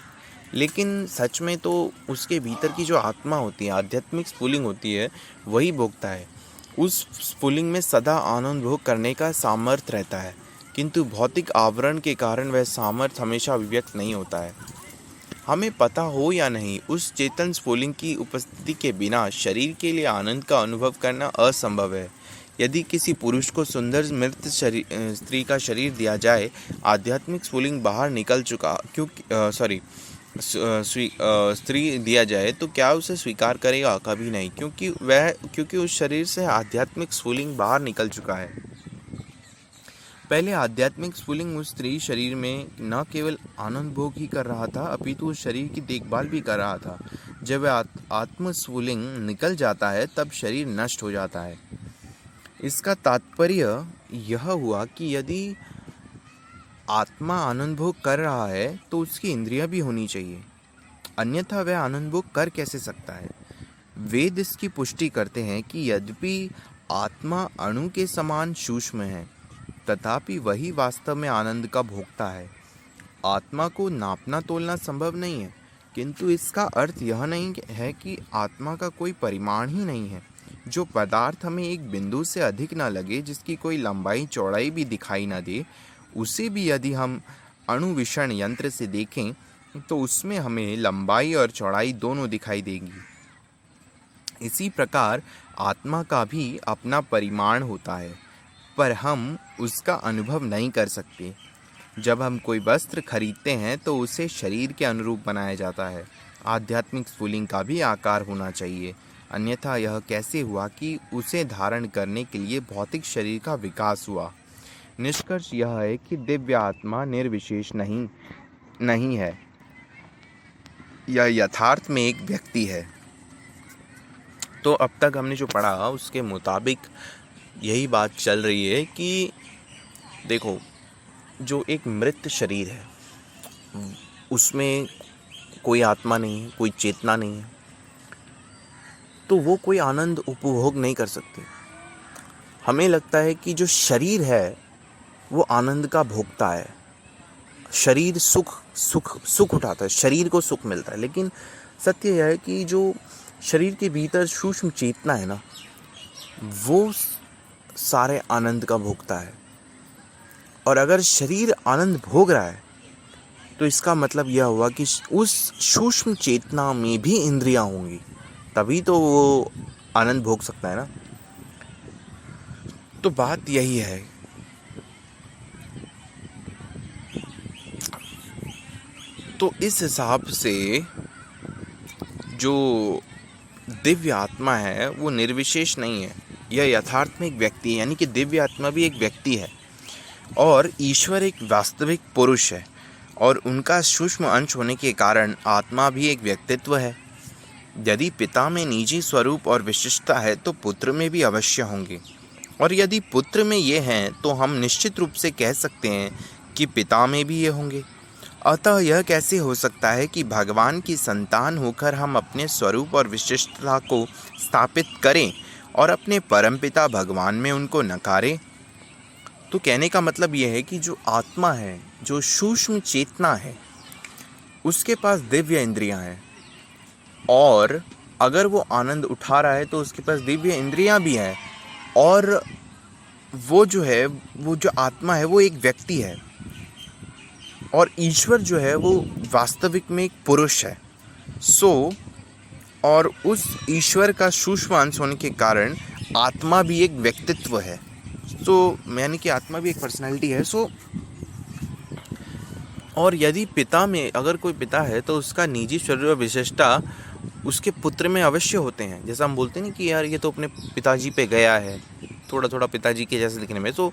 लेकिन सच में तो उसके भीतर की जो आत्मा होती है, आध्यात्मिक स्फुलिंग होती है, वही भोगता है। उस स्फुलिंग में सदा आनंद भोग करने का सामर्थ्य रहता है, किंतु भौतिक आवरण के कारण वह सामर्थ्य हमेशा अभिव्यक्त नहीं होता है। हमें पता हो या नहीं, उस चेतन स्फुलिंग की उपस्थिति के बिना शरीर के लिए आनंद का अनुभव करना असंभव है। यदि किसी पुरुष को सुंदर मृत स्त्री का शरीर दिया जाए, आध्यात्मिक स्फुलिंग बाहर निकल चुका स्त्री दिया जाए, तो क्या उसे स्वीकार करेगा? कभी नहीं, क्योंकि उस शरीर से आध्यात्मिक स्फुलिंग बाहर निकल चुका है। पहले आध्यात्मिक स्फुलिंग उस स्त्री शरीर में न केवल आनंद भोग ही कर रहा था, अपितु उस शरीर की देखभाल भी कर रहा था। जब वह आत्म स्फुलिंग निकल जाता है, तब शरीर नष्ट हो जाता है। इसका तात्पर्य यह हुआ कि यदि आत्मा आनंद भोग कर रहा है तो उसकी इंद्रियां भी होनी चाहिए, अन्यथा वह आनंद भोग कर कैसे सकता है? वेद इसकी पुष्टि करते हैं कि यद्यपि आत्मा अणु के समान सूक्ष्म है, तथापि वही वास्तव में आनंद का भोक्ता है। आत्मा को नापना तोलना संभव नहीं है, किंतु इसका अर्थ यह नहीं है कि आत्मा का कोई परिमाण ही नहीं है। जो पदार्थ हमें एक बिंदु से अधिक न लगे, जिसकी कोई लंबाई चौड़ाई भी दिखाई न दे, उसे भी यदि हम अणुविषण यंत्र से देखें तो उसमें हमें लंबाई और चौड़ाई दोनों दिखाई देगी। इसी प्रकार आत्मा का भी अपना परिमाण होता है, पर हम उसका अनुभव नहीं कर सकते। जब हम कोई वस्त्र खरीदते हैं तो उसे शरीर के अनुरूप बनाया जाता है। आध्यात्मिक स्फुलिंग का भी आकार होना चाहिए, अन्यथा यह कैसे हुआ कि उसे धारण करने के लिए भौतिक शरीर का विकास हुआ? निष्कर्ष यह है कि दिव्य आत्मा निर्विशेष नहीं है, यह यथार्थ में एक व्यक्ति है। तो अब तक हमने जो पढ़ा उसके मुताबिक यही बात चल रही है कि देखो, जो एक मृत शरीर है उसमें कोई आत्मा नहीं है, कोई चेतना नहीं है, तो वो कोई आनंद उपभोग नहीं कर सकते। हमें लगता है कि जो शरीर है वो आनंद का भोक्ता है, शरीर सुख उठाता है, शरीर को सुख मिलता है, लेकिन सत्य यह है कि जो शरीर के भीतर सूक्ष्म चेतना है ना, वो सारे आनंद का भोक्ता है। और अगर शरीर आनंद भोग रहा है तो इसका मतलब यह हुआ कि उस सूक्ष्म चेतना में भी इंद्रियां होंगी, तभी तो वो आनंद भोग सकता है ना। तो बात यही है। तो इस हिसाब से जो दिव्य आत्मा है वो निर्विशेष नहीं है, यह यथार्थ में एक व्यक्ति है, यानी कि दिव्य आत्मा भी एक व्यक्ति है और ईश्वर एक वास्तविक पुरुष है, और उनका सूक्ष्म अंश होने के कारण आत्मा भी एक व्यक्तित्व है। यदि पिता में निजी स्वरूप और विशिष्टता है तो पुत्र में भी अवश्य होंगे, और यदि पुत्र में ये हैं तो हम निश्चित रूप से कह सकते हैं कि पिता में भी ये होंगे। अतः यह कैसे हो सकता है कि भगवान की संतान होकर हम अपने स्वरूप और विशिष्टता को स्थापित करें और अपने परमपिता भगवान में उनको नकारें? तो कहने का मतलब यह है कि जो आत्मा है, जो सूक्ष्म चेतना है, उसके पास दिव्य इंद्रियां हैं, और अगर वो आनंद उठा रहा है तो उसके पास दिव्य इंद्रियां भी हैं, और वो जो आत्मा है वो एक व्यक्ति है, और ईश्वर जो है वो वास्तविक में एक पुरुष है। और उस ईश्वर का सूक्ष्म अंश होने के कारण आत्मा भी एक व्यक्तित्व है। यानी कि आत्मा भी एक पर्सनालिटी है। और यदि पिता में अगर कोई पिता है तो उसका निजी शरीर और विशेषता उसके पुत्र में अवश्य होते हैं। जैसा हम बोलते हैं ना कि यार ये तो अपने पिताजी पे गया है, थोड़ा थोड़ा पिताजी के जैसे दिखने में। तो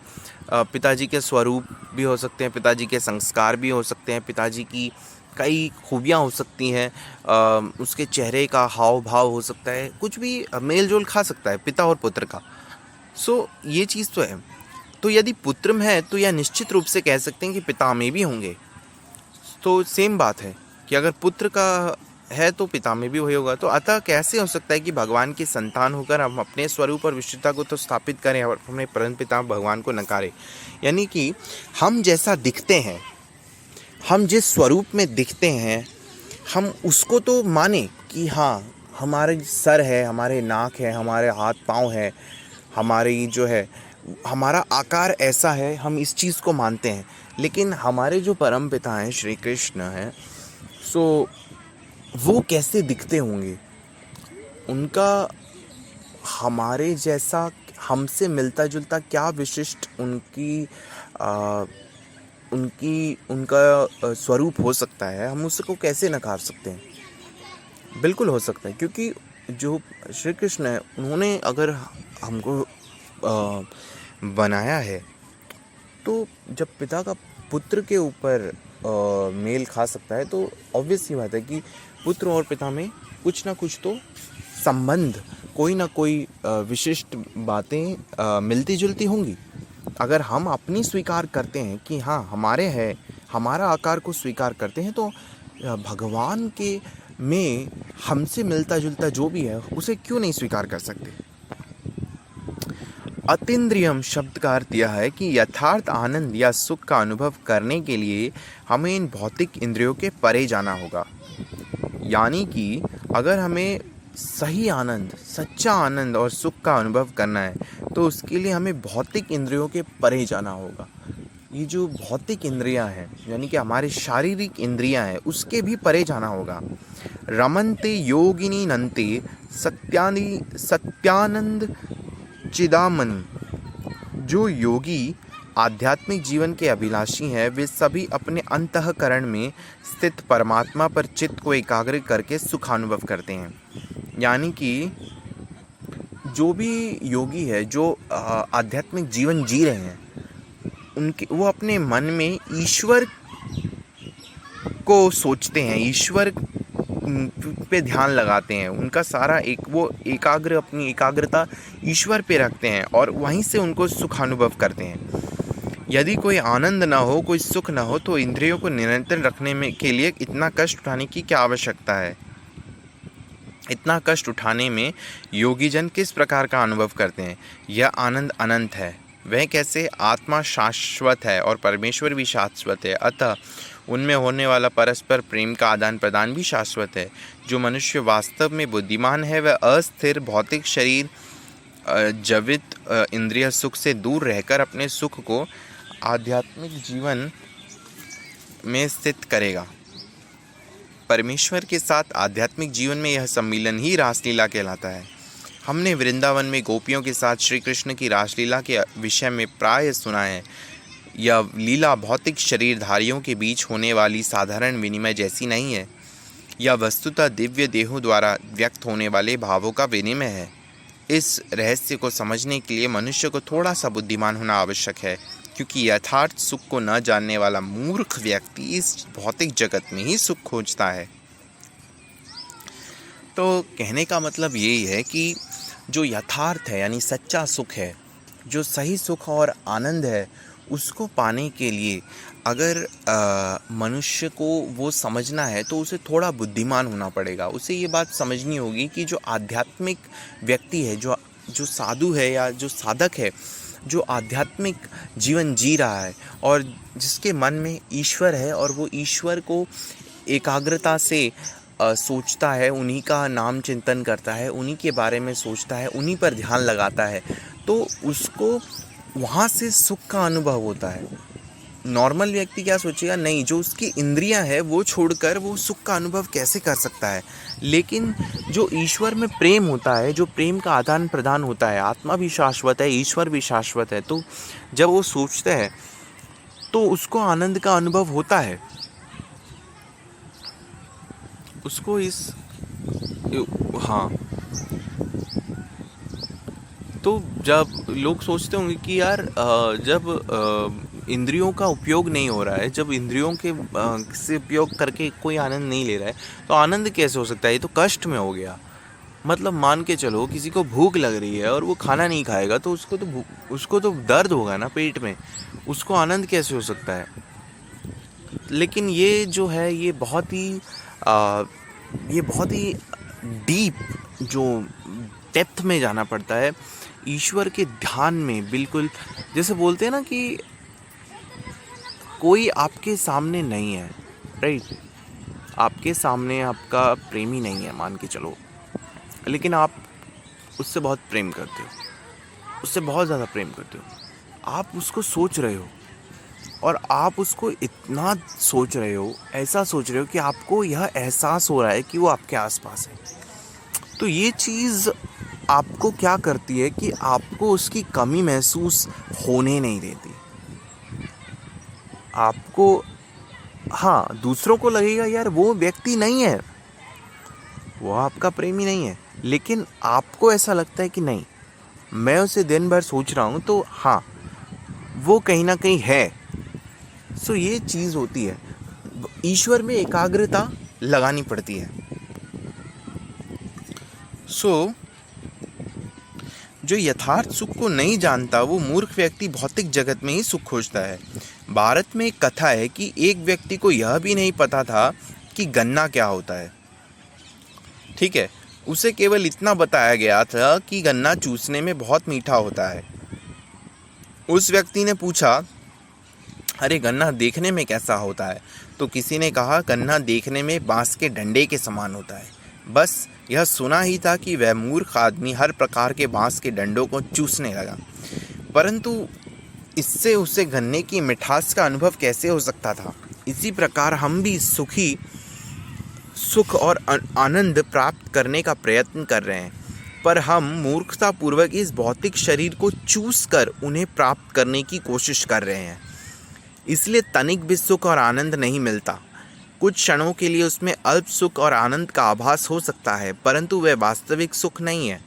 पिताजी के स्वरूप भी हो सकते हैं, पिताजी के संस्कार भी हो सकते हैं, पिताजी की कई खूबियाँ हो सकती हैं, उसके चेहरे का हाव भाव हो सकता है, कुछ भी मेल जोल खा सकता है पिता और पुत्र का। सो ये चीज़ तो है। तो यदि पुत्र में है तो यह निश्चित रूप से कह सकते हैं कि पिता में भी होंगे। तो सेम बात है कि अगर पुत्र का है तो पिता में भी वही होगा। तो अतः कैसे हो सकता है कि भगवान की संतान होकर हम अपने स्वरूप और विशिष्टता को तो स्थापित करें और अपने परम पिता भगवान को नकारें? यानी कि हम जैसा दिखते हैं, हम जिस स्वरूप में दिखते हैं, हम उसको तो माने कि हाँ, हमारे सर है, हमारे नाक है, हमारे हाथ पाँव है, हमारी जो है हमारा आकार ऐसा है, हम इस चीज़ को मानते हैं। लेकिन हमारे जो परम पिता हैं श्री कृष्ण हैं, सो वो कैसे दिखते होंगे? उनका हमारे जैसा, हमसे मिलता जुलता क्या विशिष्ट आ, उनका स्वरूप हो सकता है? हम उसको कैसे नकार सकते हैं? बिल्कुल हो सकता है, क्योंकि जो श्री कृष्ण है उन्होंने अगर हमको बनाया है, तो जब पिता का पुत्र के ऊपर मेल खा सकता है तो ऑब्वियस सी बात है कि पुत्र और पिता में कुछ ना कुछ तो संबंध, कोई ना कोई विशिष्ट बातें मिलती जुलती होंगी। अगर हम अपनी स्वीकार करते हैं कि हाँ हमारे है, हमारा आकार को स्वीकार करते हैं, तो भगवान के में हमसे मिलता जुलता जो भी है उसे क्यों नहीं स्वीकार कर सकते? अतीन्द्रियम शब्द का अर्थ यह है कि यथार्थ आनंद या सुख का अनुभव करने के लिए हमें इन भौतिक इंद्रियों के परे जाना होगा। यानी कि अगर हमें सही आनंद, सच्चा आनंद और सुख का अनुभव करना है तो उसके लिए हमें भौतिक इंद्रियों के परे जाना होगा। ये जो भौतिक इंद्रियां हैं, यानी कि हमारे शारीरिक इंद्रियां हैं, उसके भी परे जाना होगा। रमन्ते योगिनी नन्ते सत्यानंद चिदामणि। जो योगी आध्यात्मिक जीवन के अभिलाषी हैं, वे सभी अपने अंतःकरण में स्थित परमात्मा पर चित्त को एकाग्र करके सुख अनुभव करते हैं। यानी कि जो भी योगी है, जो आध्यात्मिक जीवन जी रहे हैं, वो अपने मन में ईश्वर को सोचते हैं, ईश्वर पे ध्यान लगाते हैं। उनका सारा वो अपनी एकाग्रता ईश्वर पे रखते हैं और वहीं से उनको सुख अनुभव करते हैं। यदि कोई आनंद ना हो, कोई सुख ना हो, तो इंद्रियों को नियंत्रण रखने के लिए इतना कष्ट उठाने की क्या आवश्यकता है? इतना कष्ट उठाने में योगी जन किस प्रकार का अनुभव करते हैं? यह आनंद अनंत है। वह कैसे? आत्मा शाश्वत है और परमेश्वर भी शाश्वत है, अतः उनमें होने वाला परस्पर प्रेम का आदान प्रदान भी शाश्वत है। जो मनुष्य वास्तव में बुद्धिमान है वह अस्थिर भौतिक शरीर जवित इंद्रिय सुख से दूर रहकर अपने सुख को आध्यात्मिक जीवन में स्थित करेगा। परमेश्वर के साथ आध्यात्मिक जीवन में यह सम्मिलन ही रासलीला कहलाता है। हमने वृंदावन में गोपियों के साथ श्री कृष्ण की रासलीला के विषय में प्राय सुना है। यह लीला भौतिक शरीरधारियों के बीच होने वाली साधारण विनिमय जैसी नहीं है। यह वस्तुतः दिव्य देहों द्वारा व्यक्त होने वाले भावों का विनिमय है। इस रहस्य को समझने के लिए मनुष्य को थोड़ा सा बुद्धिमान होना आवश्यक है, क्योंकि यथार्थ सुख को न जानने वाला मूर्ख व्यक्ति इस भौतिक जगत में ही सुख खोजता है। तो कहने का मतलब यही है कि जो यथार्थ है, यानी सच्चा सुख है, जो सही सुख और आनंद है, उसको पाने के लिए अगर मनुष्य को वो समझना है तो उसे थोड़ा बुद्धिमान होना पड़ेगा। उसे ये बात समझनी होगी कि जो आध्यात्मिक व्यक्ति है, जो साधु है या जो साधक है, जो आध्यात्मिक जीवन जी रहा है और जिसके मन में ईश्वर है और वो ईश्वर को एकाग्रता से सोचता है, उन्हीं का नाम चिंतन करता है, उन्हीं के बारे में सोचता है, उन्हीं पर ध्यान लगाता है, तो उसको वहाँ से सुख का अनुभव होता है। नॉर्मल व्यक्ति क्या सोचेगा? नहीं, जो उसकी इंद्रियां है वो छोड़कर वो सुख का अनुभव कैसे कर सकता है? लेकिन जो ईश्वर में प्रेम होता है, जो प्रेम का आदान प्रदान होता है, आत्मा भी शाश्वत है, ईश्वर भी शाश्वत है, तो जब वो सोचता है तो उसको आनंद का अनुभव होता है। उसको तो जब लोग सोचते होंगे कि यार जब इंद्रियों का उपयोग नहीं हो रहा है, जब इंद्रियों के से उपयोग करके कोई आनंद नहीं ले रहा है, तो आनंद कैसे हो सकता है? ये तो कष्ट में हो गया। मतलब मान के चलो किसी को भूख लग रही है और वो खाना नहीं खाएगा तो उसको तो दर्द होगा ना पेट में, उसको आनंद कैसे हो सकता है? लेकिन ये जो है ये बहुत ही डीप, जो डेप्थ में जाना पड़ता है ईश्वर के ध्यान में। बिल्कुल जैसे बोलते हैं ना कि कोई आपके सामने नहीं है, राइट? आपके सामने आपका प्रेमी नहीं है मान के चलो, लेकिन आप उससे बहुत प्रेम करते हो, उससे बहुत ज़्यादा प्रेम करते हो, आप उसको सोच रहे हो और आप उसको इतना सोच रहे हो, ऐसा सोच रहे हो कि आपको यह एहसास हो रहा है कि वो आपके आसपास है। तो ये चीज़ आपको क्या करती है कि आपको उसकी कमी महसूस होने नहीं देती। आपको, हाँ, दूसरों को लगेगा यार वो व्यक्ति नहीं है, वो आपका प्रेमी नहीं है, लेकिन आपको ऐसा लगता है कि नहीं, मैं उसे दिन भर सोच रहा हूँ तो हाँ वो कहीं ना कहीं है। सो ये चीज़ होती है, ईश्वर में एकाग्रता लगानी पड़ती है। सो जो यथार्थ सुख को नहीं जानता वो मूर्ख व्यक्ति भौतिक जगत में ही सुख खोजता है। भारत में एक कथा है कि एक व्यक्ति को यह भी नहीं पता था कि गन्ना क्या होता है। ठीक है, उसे केवल इतना बताया गया था कि गन्ना चूसने में बहुत मीठा होता है। उस व्यक्ति ने पूछा, अरे गन्ना देखने में कैसा होता है? तो किसी ने कहा, गन्ना देखने में बांस के डंडे के समान होता है। बस यह सुना ही था कि वह मूर्ख आदमी हर प्रकार के बांस के डंडों को चूसने लगा, परंतु इससे उसे गन्ने की मिठास का अनुभव कैसे हो सकता था? इसी प्रकार हम भी सुख और आनंद प्राप्त करने का प्रयत्न कर रहे हैं, पर हम मूर्खतापूर्वक इस भौतिक शरीर को चूस कर उन्हें प्राप्त करने की कोशिश कर रहे हैं। इसलिए तनिक भी सुख और आनंद नहीं मिलता। कुछ क्षणों के लिए उसमें अल्प सुख और आनंद का आभास हो सकता है, परंतु वह वास्तविक सुख नहीं है,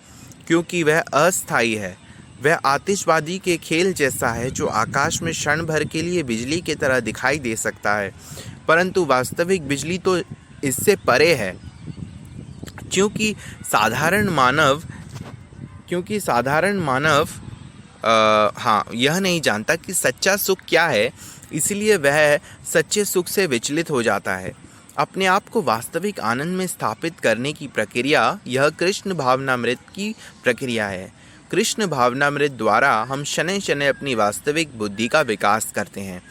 क्योंकि वह अस्थायी है। वह आतिशबाजी के खेल जैसा है जो आकाश में क्षण भर के लिए बिजली की तरह दिखाई दे सकता है, परंतु वास्तविक बिजली तो इससे परे है। क्योंकि साधारण मानव यह नहीं जानता कि सच्चा सुख क्या है, इसलिए वह सच्चे सुख से विचलित हो जाता है। अपने आप को वास्तविक आनंद में स्थापित करने की प्रक्रिया यह कृष्ण भावनामृत की प्रक्रिया है। कृष्ण भावनामृत द्वारा हम शनै शनै अपनी वास्तविक बुद्धि का विकास करते हैं,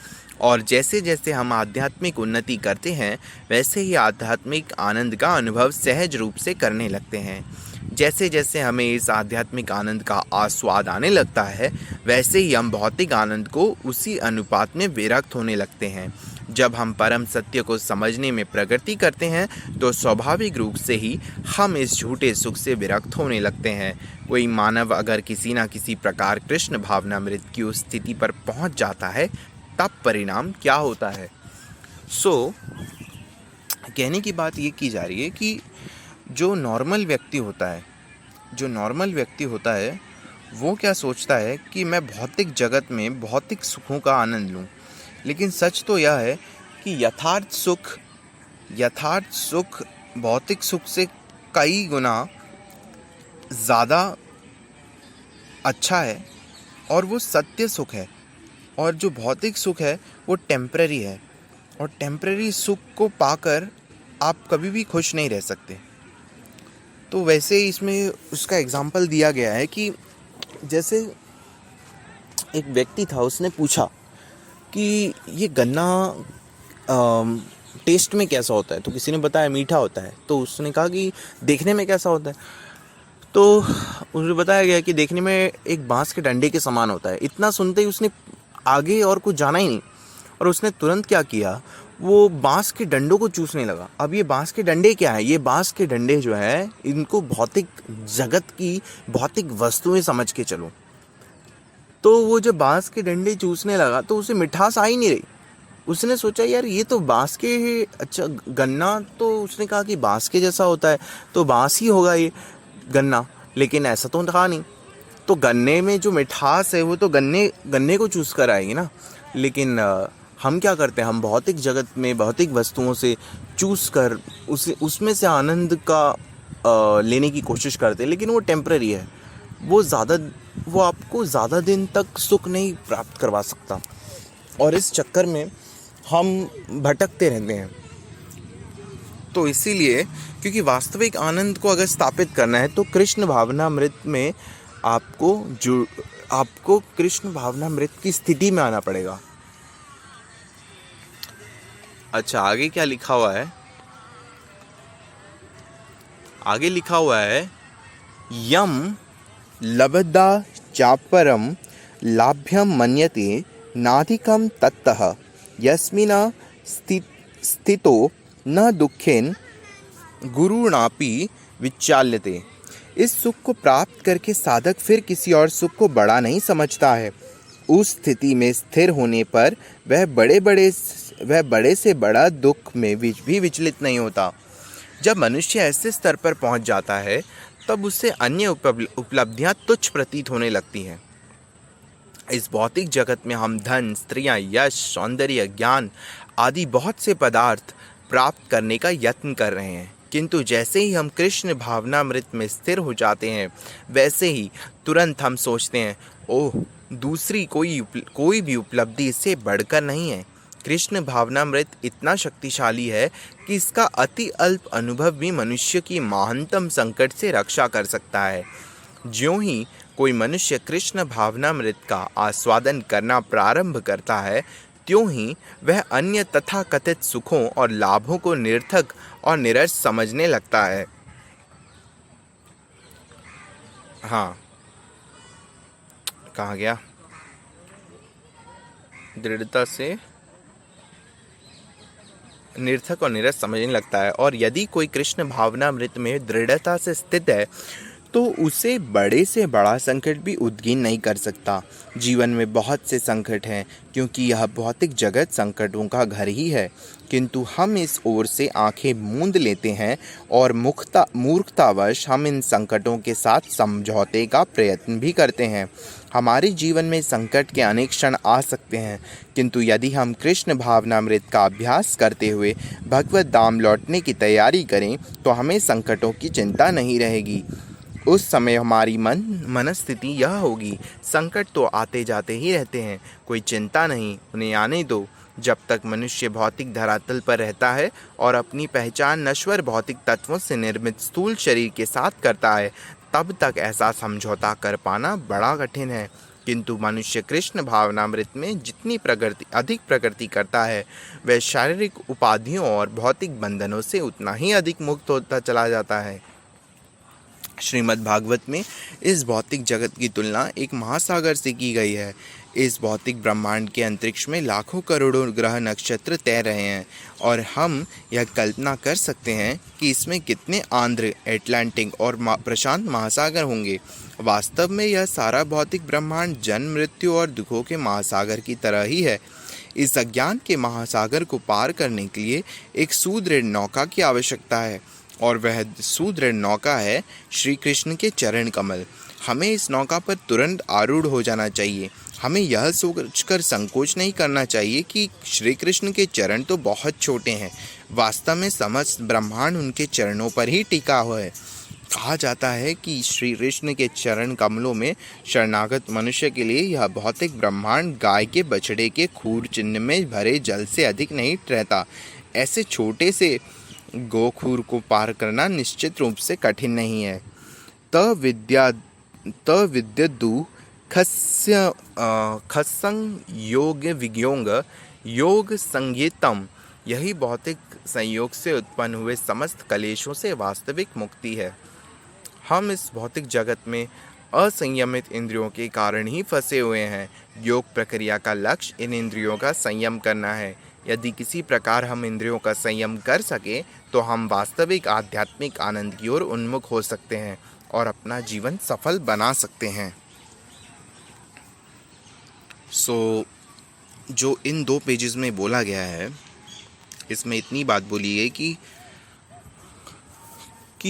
और जैसे जैसे हम आध्यात्मिक उन्नति करते हैं वैसे ही आध्यात्मिक आनंद का अनुभव सहज रूप से करने लगते हैं। जैसे जैसे हमें इस आध्यात्मिक आनंद का आस्वाद आने लगता है, वैसे ही हम भौतिक आनंद को उसी अनुपात में विरक्त होने लगते हैं। जब हम परम सत्य को समझने में प्रगति करते हैं तो स्वाभाविक रूप से ही हम इस झूठे सुख से विरक्त होने लगते हैं। कोई मानव अगर किसी न किसी प्रकार कृष्ण भावनामृत की उस स्थिति पर पहुंच जाता है, तब परिणाम क्या होता है? कहने की बात ये की जा रही है कि जो नॉर्मल व्यक्ति होता है वो क्या सोचता है कि मैं भौतिक जगत में भौतिक सुखों का आनंद लूं, लेकिन सच तो यह है कि यथार्थ सुख भौतिक सुख से कई गुना ज़्यादा अच्छा है, और वो सत्य सुख है। और जो भौतिक सुख है वो टेम्पररी है, और टेम्पररी सुख को पाकर आप कभी भी खुश नहीं रह सकते। तो वैसे ही इसमें उसका एग्जाम्पल दिया गया है कि जैसे एक व्यक्ति था, उसने पूछा कि ये गन्ना टेस्ट में कैसा होता है? तो किसी ने बताया मीठा होता है। तो उसने कहा कि देखने में कैसा होता है? तो उसे बताया गया कि देखने में एक बांस के डंडे के समान होता है। इतना सुनते ही उसने आगे और कुछ जाना ही नहीं, और उसने तुरंत क्या किया, वो बांस के डंडों को चूसने लगा। अब ये बांस के डंडे क्या है? ये बांस के डंडे जो है, इनको भौतिक जगत की भौतिक वस्तुएं समझ के चलो। तो वो जब बांस के डंडे चूसने लगा तो उसे मिठास आ ही नहीं रही। उसने सोचा यार ये तो बांस के, अच्छा गन्ना, तो उसने कहा कि बांस के जैसा होता है तो बांस ही होगा ये गन्ना, लेकिन ऐसा तो था नहीं। तो गन्ने में जो मिठास है वो तो गन्ने को चूस कर आएगी ना। लेकिन हम क्या करते हैं, हम भौतिक जगत में भौतिक वस्तुओं से चूस कर उसमें से आनंद का लेने की कोशिश करते हैं, लेकिन वो टेम्पररी है। वो आपको ज़्यादा दिन तक सुख नहीं प्राप्त करवा सकता, और इस चक्कर में हम भटकते रहते हैं। तो इसीलिए, क्योंकि वास्तविक आनंद को अगर स्थापित करना है तो कृष्ण भावनामृत में आपको कृष्ण भावनामृत की स्थिति में आना पड़ेगा। अच्छा, आगे क्या लिखा हुआ है? आगे लिखा हुआ है, यम लब्धा चापरम लाभ्यम मन्यते नाधिकम तत्तः यस्मिन् स्थितो न दुखेन गुरुणापि विचाल्यते। इस सुख को प्राप्त करके साधक फिर किसी और सुख को बड़ा नहीं समझता है। उस स्थिति में स्थिर होने पर वह बड़े से बड़ा दुख में भी विचलित नहीं होता। जब मनुष्य ऐसे स्तर पर पहुंच जाता है तब उससे अन्य उपलब्धियां तुच्छ प्रतीत होने लगती हैं। इस भौतिक जगत में हम धन, स्त्रियां, यश, सौंदर्य, ज्ञान आदि बहुत से पदार्थ प्राप्त करने का यत्न कर रहे हैं, किंतु जैसे ही हम कृष्ण भावनामृत में स्थिर हो जाते हैं वैसे ही तुरंत हम सोचते हैं, ओह, दूसरी कोई भी उपलब्धि इससे बढ़कर नहीं है। कृष्ण भावनामृत इतना शक्तिशाली है कि इसका अति अल्प अनुभव भी मनुष्य की महानतम संकट से रक्षा कर सकता है। ज्यों ही कोई मनुष्य कृष्ण भावनामृत का आस्वादन करना प्रारंभ करता है, त्यों ही वह अन्य तथाकथित सुखों और लाभों को निरर्थक और निरस समझने लगता है। हाँ, कहाँ गया? दृढ़ता से निरर्थक और निरस समझने लगता है। और यदि कोई कृष्ण भावनामृत में दृढ़ता से स्थित है तो उसे बड़े से बड़ा संकट भी उद्गीन नहीं कर सकता। जीवन में बहुत से संकट हैं, क्योंकि यह भौतिक जगत संकटों का घर ही है, किंतु हम इस ओर से आंखें मूंद लेते हैं और मूर्खतावश हम इन संकटों के साथ समझौते का प्रयत्न भी करते हैं। हमारे जीवन में संकट के अनेक क्षण आ सकते हैं, किंतु यदि हम कृष्ण भावनामृत का अभ्यास करते हुए भगवत धाम लौटने की तैयारी करें तो हमें संकटों की चिंता नहीं रहेगी। उस समय हमारी मनस्थिति यह होगी, संकट तो आते जाते ही रहते हैं, कोई चिंता नहीं, उन्हें आने दो। जब तक मनुष्य भौतिक धरातल पर रहता है और अपनी पहचान नश्वर भौतिक तत्वों से निर्मित स्थूल शरीर के साथ करता है, तब तक ऐसा समझौता कर पाना बड़ा कठिन है। किंतु मनुष्य कृष्ण भावनामृत में जितनी अधिक प्रगति करता है, वह शारीरिक उपाधियों और भौतिक बंधनों से उतना ही अधिक मुक्त होता चला जाता है। श्रीमद् भागवत में इस भौतिक जगत की तुलना एक महासागर से की गई है। इस भौतिक ब्रह्मांड के अंतरिक्ष में लाखों करोड़ों ग्रह नक्षत्र तैर रहे हैं, और हम यह कल्पना कर सकते हैं कि इसमें कितने आंध्र, एटलांटिक और प्रशांत महासागर होंगे। वास्तव में यह सारा भौतिक ब्रह्मांड जन्म, मृत्यु और दुखों के महासागर की तरह ही है। इस अज्ञान के महासागर को पार करने के लिए एक सुदृढ़ नौका की आवश्यकता है, और वह सुदृढ़ नौका है श्री कृष्ण के चरण कमल। हमें इस नौका पर तुरंत आरूढ़ हो जाना चाहिए। हमें यह सोचकर संकोच नहीं करना चाहिए कि श्री कृष्ण के चरण तो बहुत छोटे हैं। वास्तव में समस्त ब्रह्मांड उनके चरणों पर ही टिका हुआ है। कहा जाता है कि श्री कृष्ण के चरण कमलों में शरणागत मनुष्य के लिए यह भौतिक ब्रह्मांड गाय के बछड़े के खूर चिन्ह में भरे जल से अधिक नहीं रहता। ऐसे छोटे से गोखूर को पार करना निश्चित रूप से कठिन नहीं है। विद्यदु खस्संग योग विज्ञोंग योग संगीतम, यही भौतिक संयोग से उत्पन्न हुए समस्त कलेशों से वास्तविक मुक्ति है। हम इस भौतिक जगत में असंयमित इंद्रियों के कारण ही फंसे हुए हैं। योग प्रक्रिया का लक्ष्य इन इंद्रियों का संयम करना है। यदि किसी प्रकार हम इंद्रियों का संयम कर सके तो हम वास्तविक आध्यात्मिक आनंद की ओर उन्मुख हो सकते हैं और अपना जीवन सफल बना सकते हैं। जो इन 2 पेजेस में बोला गया है, इसमें इतनी बात बोली है कि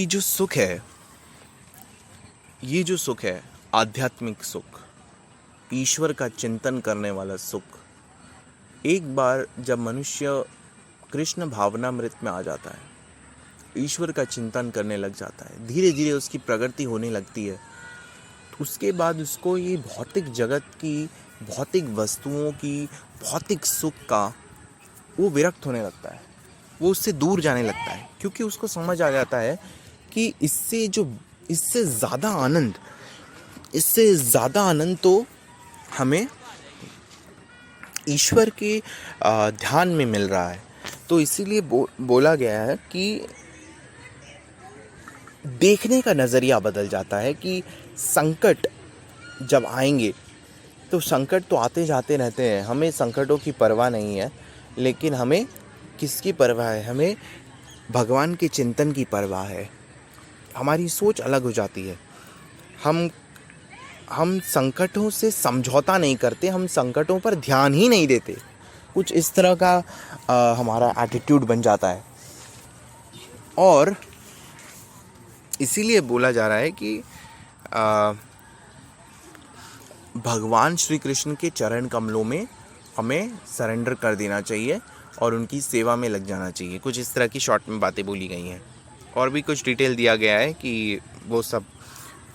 जो सुख है, ये जो सुख है, आध्यात्मिक सुख, ईश्वर का चिंतन करने वाला सुख, एक बार जब मनुष्य कृष्ण भावनामृत में आ जाता है, ईश्वर का चिंतन करने लग जाता है, धीरे धीरे उसकी प्रगति होने लगती है, उसके बाद उसको ये भौतिक जगत की, भौतिक वस्तुओं की, भौतिक सुख का वो विरक्त होने लगता है, वो उससे दूर जाने लगता है, क्योंकि उसको समझ आ जाता है कि इससे ज़्यादा आनंद तो हमें ईश्वर के ध्यान में मिल रहा है। तो इसीलिए बोला गया है कि देखने का नज़रिया बदल जाता है कि संकट जब आएंगे, तो संकट तो आते जाते रहते हैं, हमें संकटों की परवाह नहीं है, लेकिन हमें किसकी परवाह है? हमें भगवान के चिंतन की परवाह है। हमारी सोच अलग हो जाती है। हम संकटों से समझौता नहीं करते, हम संकटों पर ध्यान ही नहीं देते। कुछ इस तरह का हमारा एटीट्यूड बन जाता है। और इसीलिए बोला जा रहा है कि भगवान श्री कृष्ण के चरण कमलों में हमें सरेंडर कर देना चाहिए और उनकी सेवा में लग जाना चाहिए। कुछ इस तरह की शॉर्ट में बातें बोली गई हैं, और भी कुछ डिटेल दिया गया है कि वो सब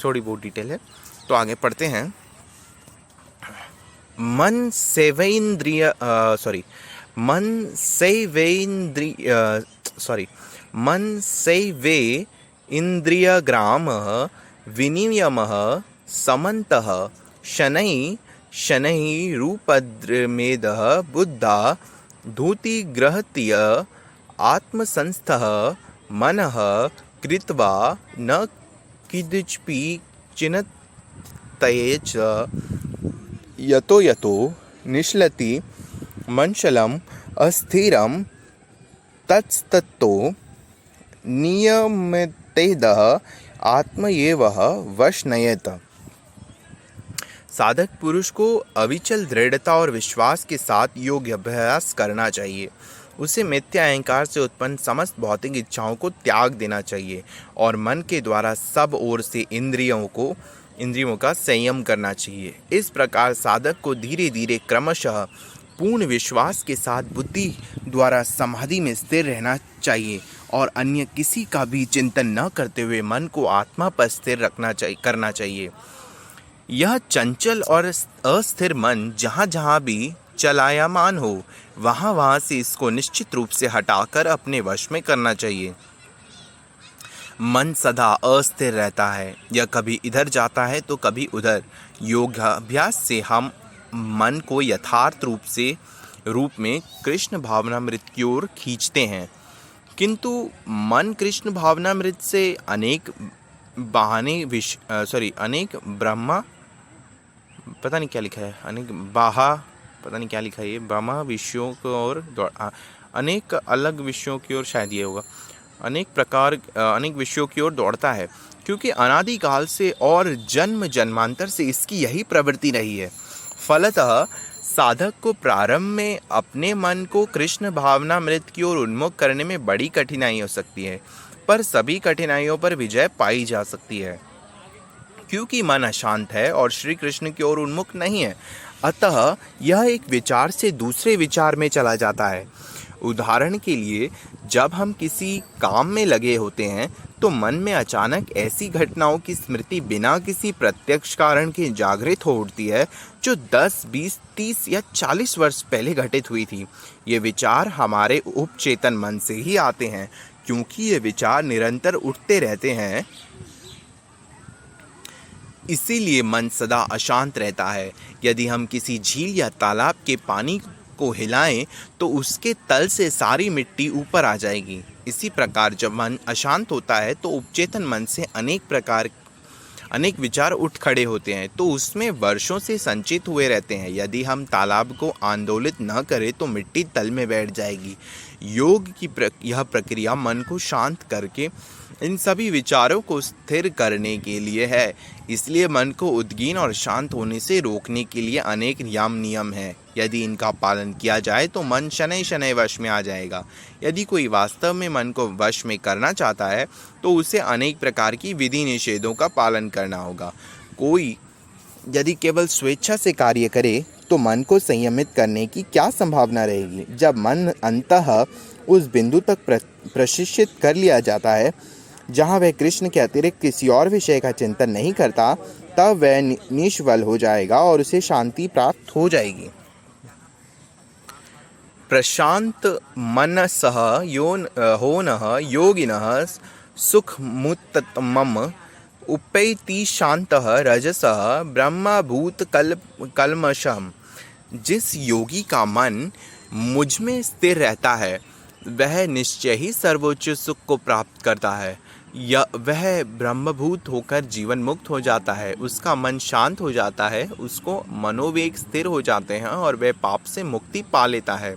थोड़ी बहुत डिटेल है। तो आगे पढ़ते हैं। मन सैवे इंद्रियग्रामः विनियमः समन्तः शनैः शनैः रूपद्रमेदः बुद्धा धूतिग्रहतीय आत्मसंस्थः मनः कृत्वा न किञ्चिदपि चिन्तये च यतो यतो निश्चलति मंशलम् अस्थिरं तत्स्ततो नियमितेदः आत्मयेवः वशनयेत। साधक पुरुष को अविचल दृढ़ता और विश्वास के साथ योग अभ्यास करना चाहिए। उसे मिथ्या अहंकार से उत्पन्न समस्त भौतिक इच्छाओं को त्याग देना चाहिए और मन के द्वारा सब ओर से इंद्रियों का संयम करना चाहिए। इस प्रकार साधक को धीरे धीरे क्रमशः पूर्ण विश्वास के साथ बुद्धि द्वारा समाधि में स्थिर रहना चाहिए और अन्य किसी का भी चिंतन न करते हुए मन को आत्मा पर स्थिर करना चाहिए। यह चंचल और अस्थिर मन जहाँ जहाँ भी चलायमान हो, वहाँ से इसको निश्चित रूप से हटाकर अपने वश में करना चाहिए। मन सदा अस्थिर रहता है, यह कभी इधर जाता है तो कभी उधर। योगाभ्यास से हम मन को यथार्थ रूप में कृष्ण भावनामृत की ओर खींचते हैं, किंतु मन कृष्ण भावनामृत से अनेक ब्रह्मा पता नहीं क्या लिखा है, ये ब्रह्मा विषयों की ओर अनेक अलग विषयों की ओर, शायद ये होगा, अनेक विषयों की ओर दौड़ता है, क्योंकि अनादिकाल से और जन्म जन्मांतर से इसकी यही प्रवृत्ति रही है। फलतः साधक को प्रारंभ में अपने मन को कृष्ण भावनामृत की ओर उन्मुख करने में बड़ी कठिनाई हो सकती है, पर सभी कठिनाइयों पर विजय पाई जा सकती है, क्योंकि मन अशांत है और श्री कृष्ण की ओर उन्मुख नहीं है। अतः यह एक विचार से दूसरे विचार में चला जाता है। उदाहरण के लिए, जब हम किसी काम में लगे होते हैं तो मन में अचानक ऐसी घटनाओं की स्मृति बिना किसी प्रत्यक्ष कारण के जागृत हो उठती है जो 10, 20, 30 या 40 वर्ष पहले घटित हुई थी। ये विचार हमारे उपचेतन मन से ही आते हैं, क्योंकि ये विचार निरंतर उठते रहते हैं, इसीलिए मन सदा अशांत रहता है। यदि हम किसी झील या तालाब के पानी को हिलाएं तो उसके तल से सारी मिट्टी ऊपर आ जाएगी। इसी प्रकार जब मन अशांत होता है तो उपचेतन मन से अनेक विचार उठ खड़े होते हैं, तो उसमें वर्षों से संचित हुए रहते हैं। यदि हम तालाब को आंदोलित न करें तो मिट्टी तल में बैठ जाएगी। योग की यह प्रक्रिया मन को शांत करके इन सभी विचारों को स्थिर करने के लिए है। इसलिए मन को उद्गीन और शांत होने से रोकने के लिए अनेक नियम हैं। यदि इनका पालन किया जाए तो मन शनै शनै वश में आ जाएगा। यदि कोई वास्तव में मन को वश में करना चाहता है तो उसे अनेक प्रकार की विधि निषेधों का पालन करना होगा। कोई यदि केवल स्वेच्छा से कार्य करे तो मन को संयमित करने की क्या संभावना रहेगी। जब मन अंततः उस बिंदु तक प्रशिक्षित कर लिया जाता है जहाँ वह कृष्ण के अतिरिक्त किसी और विषय का चिंतन नहीं करता, तब वह निष्फल हो जाएगा और उसे शांति प्राप्त हो जाएगी। प्रशांत मनसः होनः योगिनः सुखमुत्तमम् उपैति शांतः रजसः ब्रह्मभूत कल्मषम्। जिस योगी का मन मुझ में स्थिर रहता है वह निश्चय ही सर्वोच्च सुख को प्राप्त करता है, या वह ब्रह्मभूत होकर जीवन मुक्त हो जाता है, उसका मन शांत हो जाता है, उसको मनोवेग स्थिर हो जाते हैं और वह पाप से मुक्ति पा लेता है।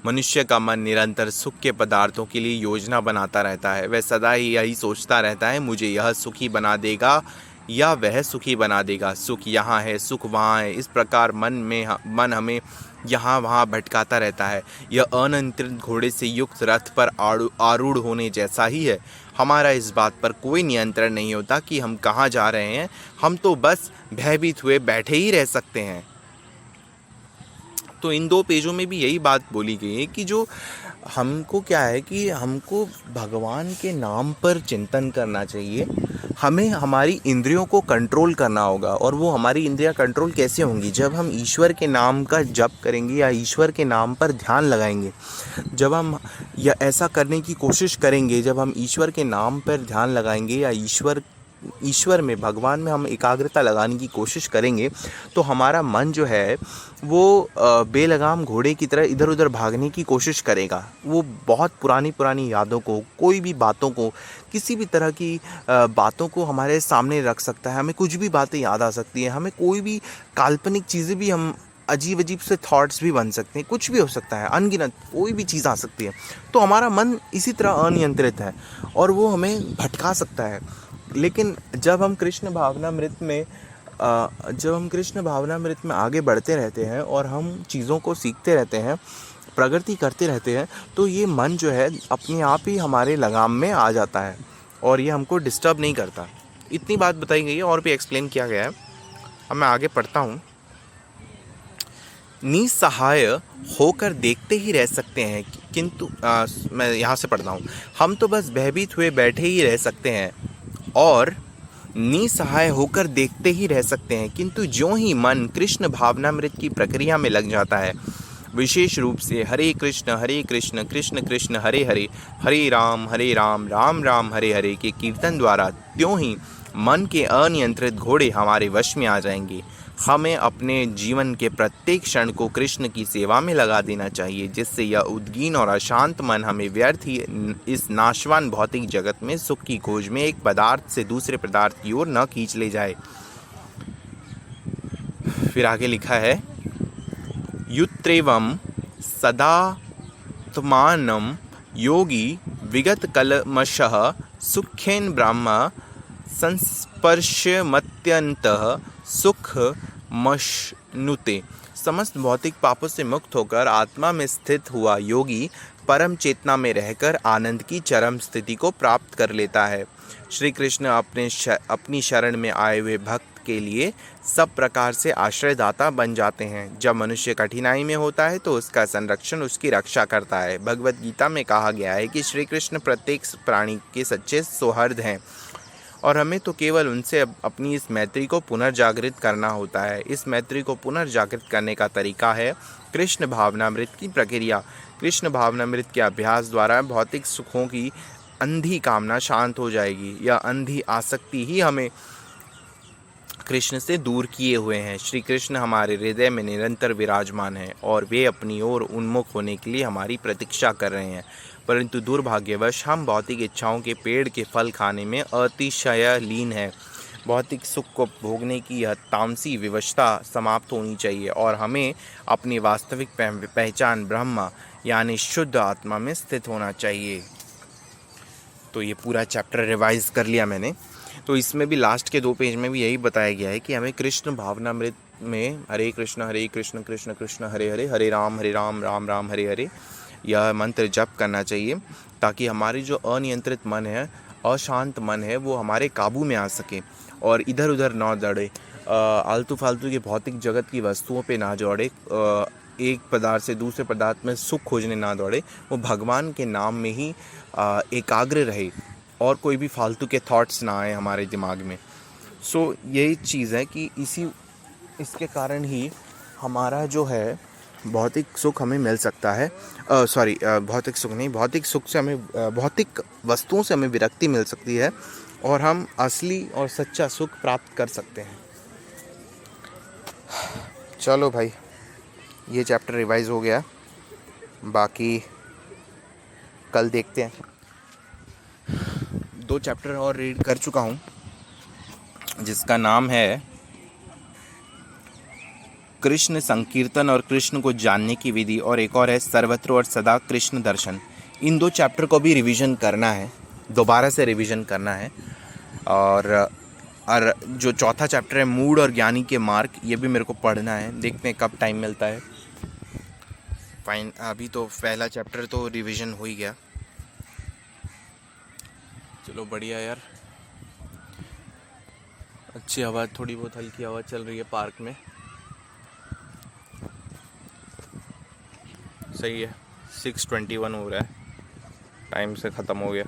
मनुष्य का मन निरंतर सुख के पदार्थों के लिए योजना बनाता रहता है। वह सदा ही यही सोचता रहता है, मुझे यह सुखी बना देगा या वह सुखी बना देगा, सुख यहाँ है, सुख वहाँ है। इस प्रकार मन हमें यहाँ वहाँ भटकाता रहता है। यह अनियंत्रित घोड़े से युक्त रथ पर आरूढ़ होने जैसा ही है। हमारा इस बात पर कोई नियंत्रण नहीं होता कि हम कहाँ जा रहे हैं, हम तो बस भयभीत हुए बैठे ही रह सकते हैं। तो इन 2 पेजों में भी यही बात बोली गई है कि जो हमको क्या है कि हमको भगवान के नाम पर चिंतन करना चाहिए। हमें हमारी इंद्रियों को कंट्रोल करना होगा, और वो हमारी इंद्रियां कंट्रोल कैसे होंगी, जब हम ईश्वर के नाम का जप करेंगे या ईश्वर के नाम पर ध्यान लगाएंगे। जब हम या ऐसा करने की कोशिश करेंगे, जब हम ईश्वर के नाम पर ध्यान लगाएंगे या ईश्वर में, भगवान में हम एकाग्रता लगाने की कोशिश करेंगे, तो हमारा मन जो है वो बेलगाम घोड़े की तरह इधर उधर भागने की कोशिश करेगा। वो बहुत पुरानी यादों को, कोई भी बातों को, किसी भी तरह की बातों को हमारे सामने रख सकता है। हमें कुछ भी बातें याद आ सकती हैं, हमें कोई भी काल्पनिक चीज़ें भी, हम अजीब से थॉट्स भी बन सकते हैं, कुछ भी हो सकता है, अनगिनत कोई भी चीज़ आ सकती है। तो हमारा मन इसी तरह अनियंत्रित है और वो हमें भटका सकता है। लेकिन जब हम कृष्ण भावनामृत में आगे बढ़ते रहते हैं और हम चीज़ों को सीखते रहते हैं, प्रगति करते रहते हैं, तो ये मन जो है अपने आप ही हमारे लगाम में आ जाता है और ये हमको डिस्टर्ब नहीं करता। इतनी बात बताई गई है, और भी एक्सप्लेन किया गया है। अब मैं आगे पढ़ता हूँ। निसहाय होकर देखते ही रह सकते हैं, किंतु मैं यहाँ से पढ़ता हूँ। हम तो बस भयभीत हुए बैठे ही रह सकते हैं और निसहाय होकर देखते ही रह सकते हैं, किंतु ज्यों ही मन कृष्ण भावनामृत की प्रक्रिया में लग जाता है, विशेष रूप से हरे कृष्ण कृष्ण कृष्ण हरे हरे, हरे राम राम राम हरे हरे के कीर्तन द्वारा, त्यों ही मन के अनियंत्रित घोड़े हमारे वश में आ जाएंगे। हमें अपने जीवन के प्रत्येक क्षण को कृष्ण की सेवा में लगा देना चाहिए, जिससे यह उद्गीन और अशांत मन हमें व्यर्थ ही इस नाशवान भौतिक जगत में सुख की खोज में एक पदार्थ से दूसरे पदार्थ की ओर न खींच ले जाए। फिर आगे लिखा है, युत्रेवं सदात्मानं योगी विगत कलमशः सुखेन ब्रह्म संस्पर्शमत्यन्तः सुख मश्नुते। समस्त भौतिक पापों से मुक्त होकर आत्मा में स्थित हुआ योगी परम चेतना में रहकर आनंद की चरम स्थिति को प्राप्त कर लेता है। श्री कृष्ण अपनी शरण में आए हुए भक्त के लिए सब प्रकार से आश्रयदाता बन जाते हैं। जब मनुष्य कठिनाई में होता है तो उसका संरक्षण, उसकी रक्षा करता है। भगवत गीता में कहा गया है कि श्री कृष्ण प्रत्येक प्राणी के सच्चे सौहर्द हैं और हमें तो केवल उनसे अपनी इस मैत्री को पुनर्जागृत करना होता है। इस मैत्री को पुनर्जागृत करने का तरीका है कृष्ण भावनामृत की प्रक्रिया। कृष्ण भावनामृत के अभ्यास द्वारा भौतिक सुखों की अंधी कामना शांत हो जाएगी। यह अंधी आसक्ति ही हमें कृष्ण से दूर किए हुए हैं। श्री कृष्ण हमारे हृदय में निरंतर विराजमान हैं और वे अपनी ओर उन्मुख होने के लिए हमारी प्रतीक्षा कर रहे हैं, परंतु दुर्भाग्यवश हम भौतिक इच्छाओं के पेड़ के फल खाने में अतिशय लीन है। भौतिक सुख को भोगने की यह तामसी विवशता समाप्त होनी चाहिए और हमें अपनी वास्तविक पहचान ब्रह्म यानी शुद्ध आत्मा में स्थित होना चाहिए। तो ये पूरा चैप्टर रिवाइज कर लिया मैंने। तो इसमें भी लास्ट के 2 पेज में भी यही बताया गया है कि हमें कृष्ण भावनामृत में हरे कृष्ण कृष्ण कृष्ण हरे हरे, हरे राम राम राम हरे हरे, यह मंत्र जप करना चाहिए, ताकि हमारी जो अनियंत्रित मन है, अशांत मन है, वो हमारे काबू में आ सके और इधर उधर ना दौड़े, आलतू फालतू के भौतिक जगत की वस्तुओं पे ना दौड़े, एक पदार्थ से दूसरे पदार्थ में सुख खोजने ना दौड़े, वो भगवान के नाम में ही एकाग्र रहे और कोई भी फालतू के थॉट्स ना आए हमारे दिमाग में। सो यही चीज़ है कि इसके कारण ही हमारा जो है भौतिक सुख हमें मिल सकता है। भौतिक सुख नहीं, भौतिक सुख से हमें भौतिक वस्तुओं से हमें विरक्ति मिल सकती है और हम असली और सच्चा सुख प्राप्त कर सकते हैं। चलो भाई, ये चैप्टर रिवाइज हो गया, बाकी कल देखते हैं। 2 चैप्टर और रीड कर चुका हूँ, जिसका नाम है कृष्ण संकीर्तन और कृष्ण को जानने की विधि, और एक और है सर्वत्र और सदा कृष्ण दर्शन। इन 2 चैप्टर को भी रिवीजन करना है, दोबारा से रिवीजन करना है। और जो चौथा चैप्टर है मूड और ज्ञानी के मार्ग, ये भी मेरे को पढ़ना है, देखते हैं कब टाइम मिलता है। फाइन, अभी तो पहला चैप्टर तो रिवीजन हो ही गया। चलो बढ़िया यार, अच्छी हवा, थोड़ी बहुत हल्की हवा चल रही है पार्क में, सही है। 6:21 हो रहा है, टाइम से ख़त्म हो गया।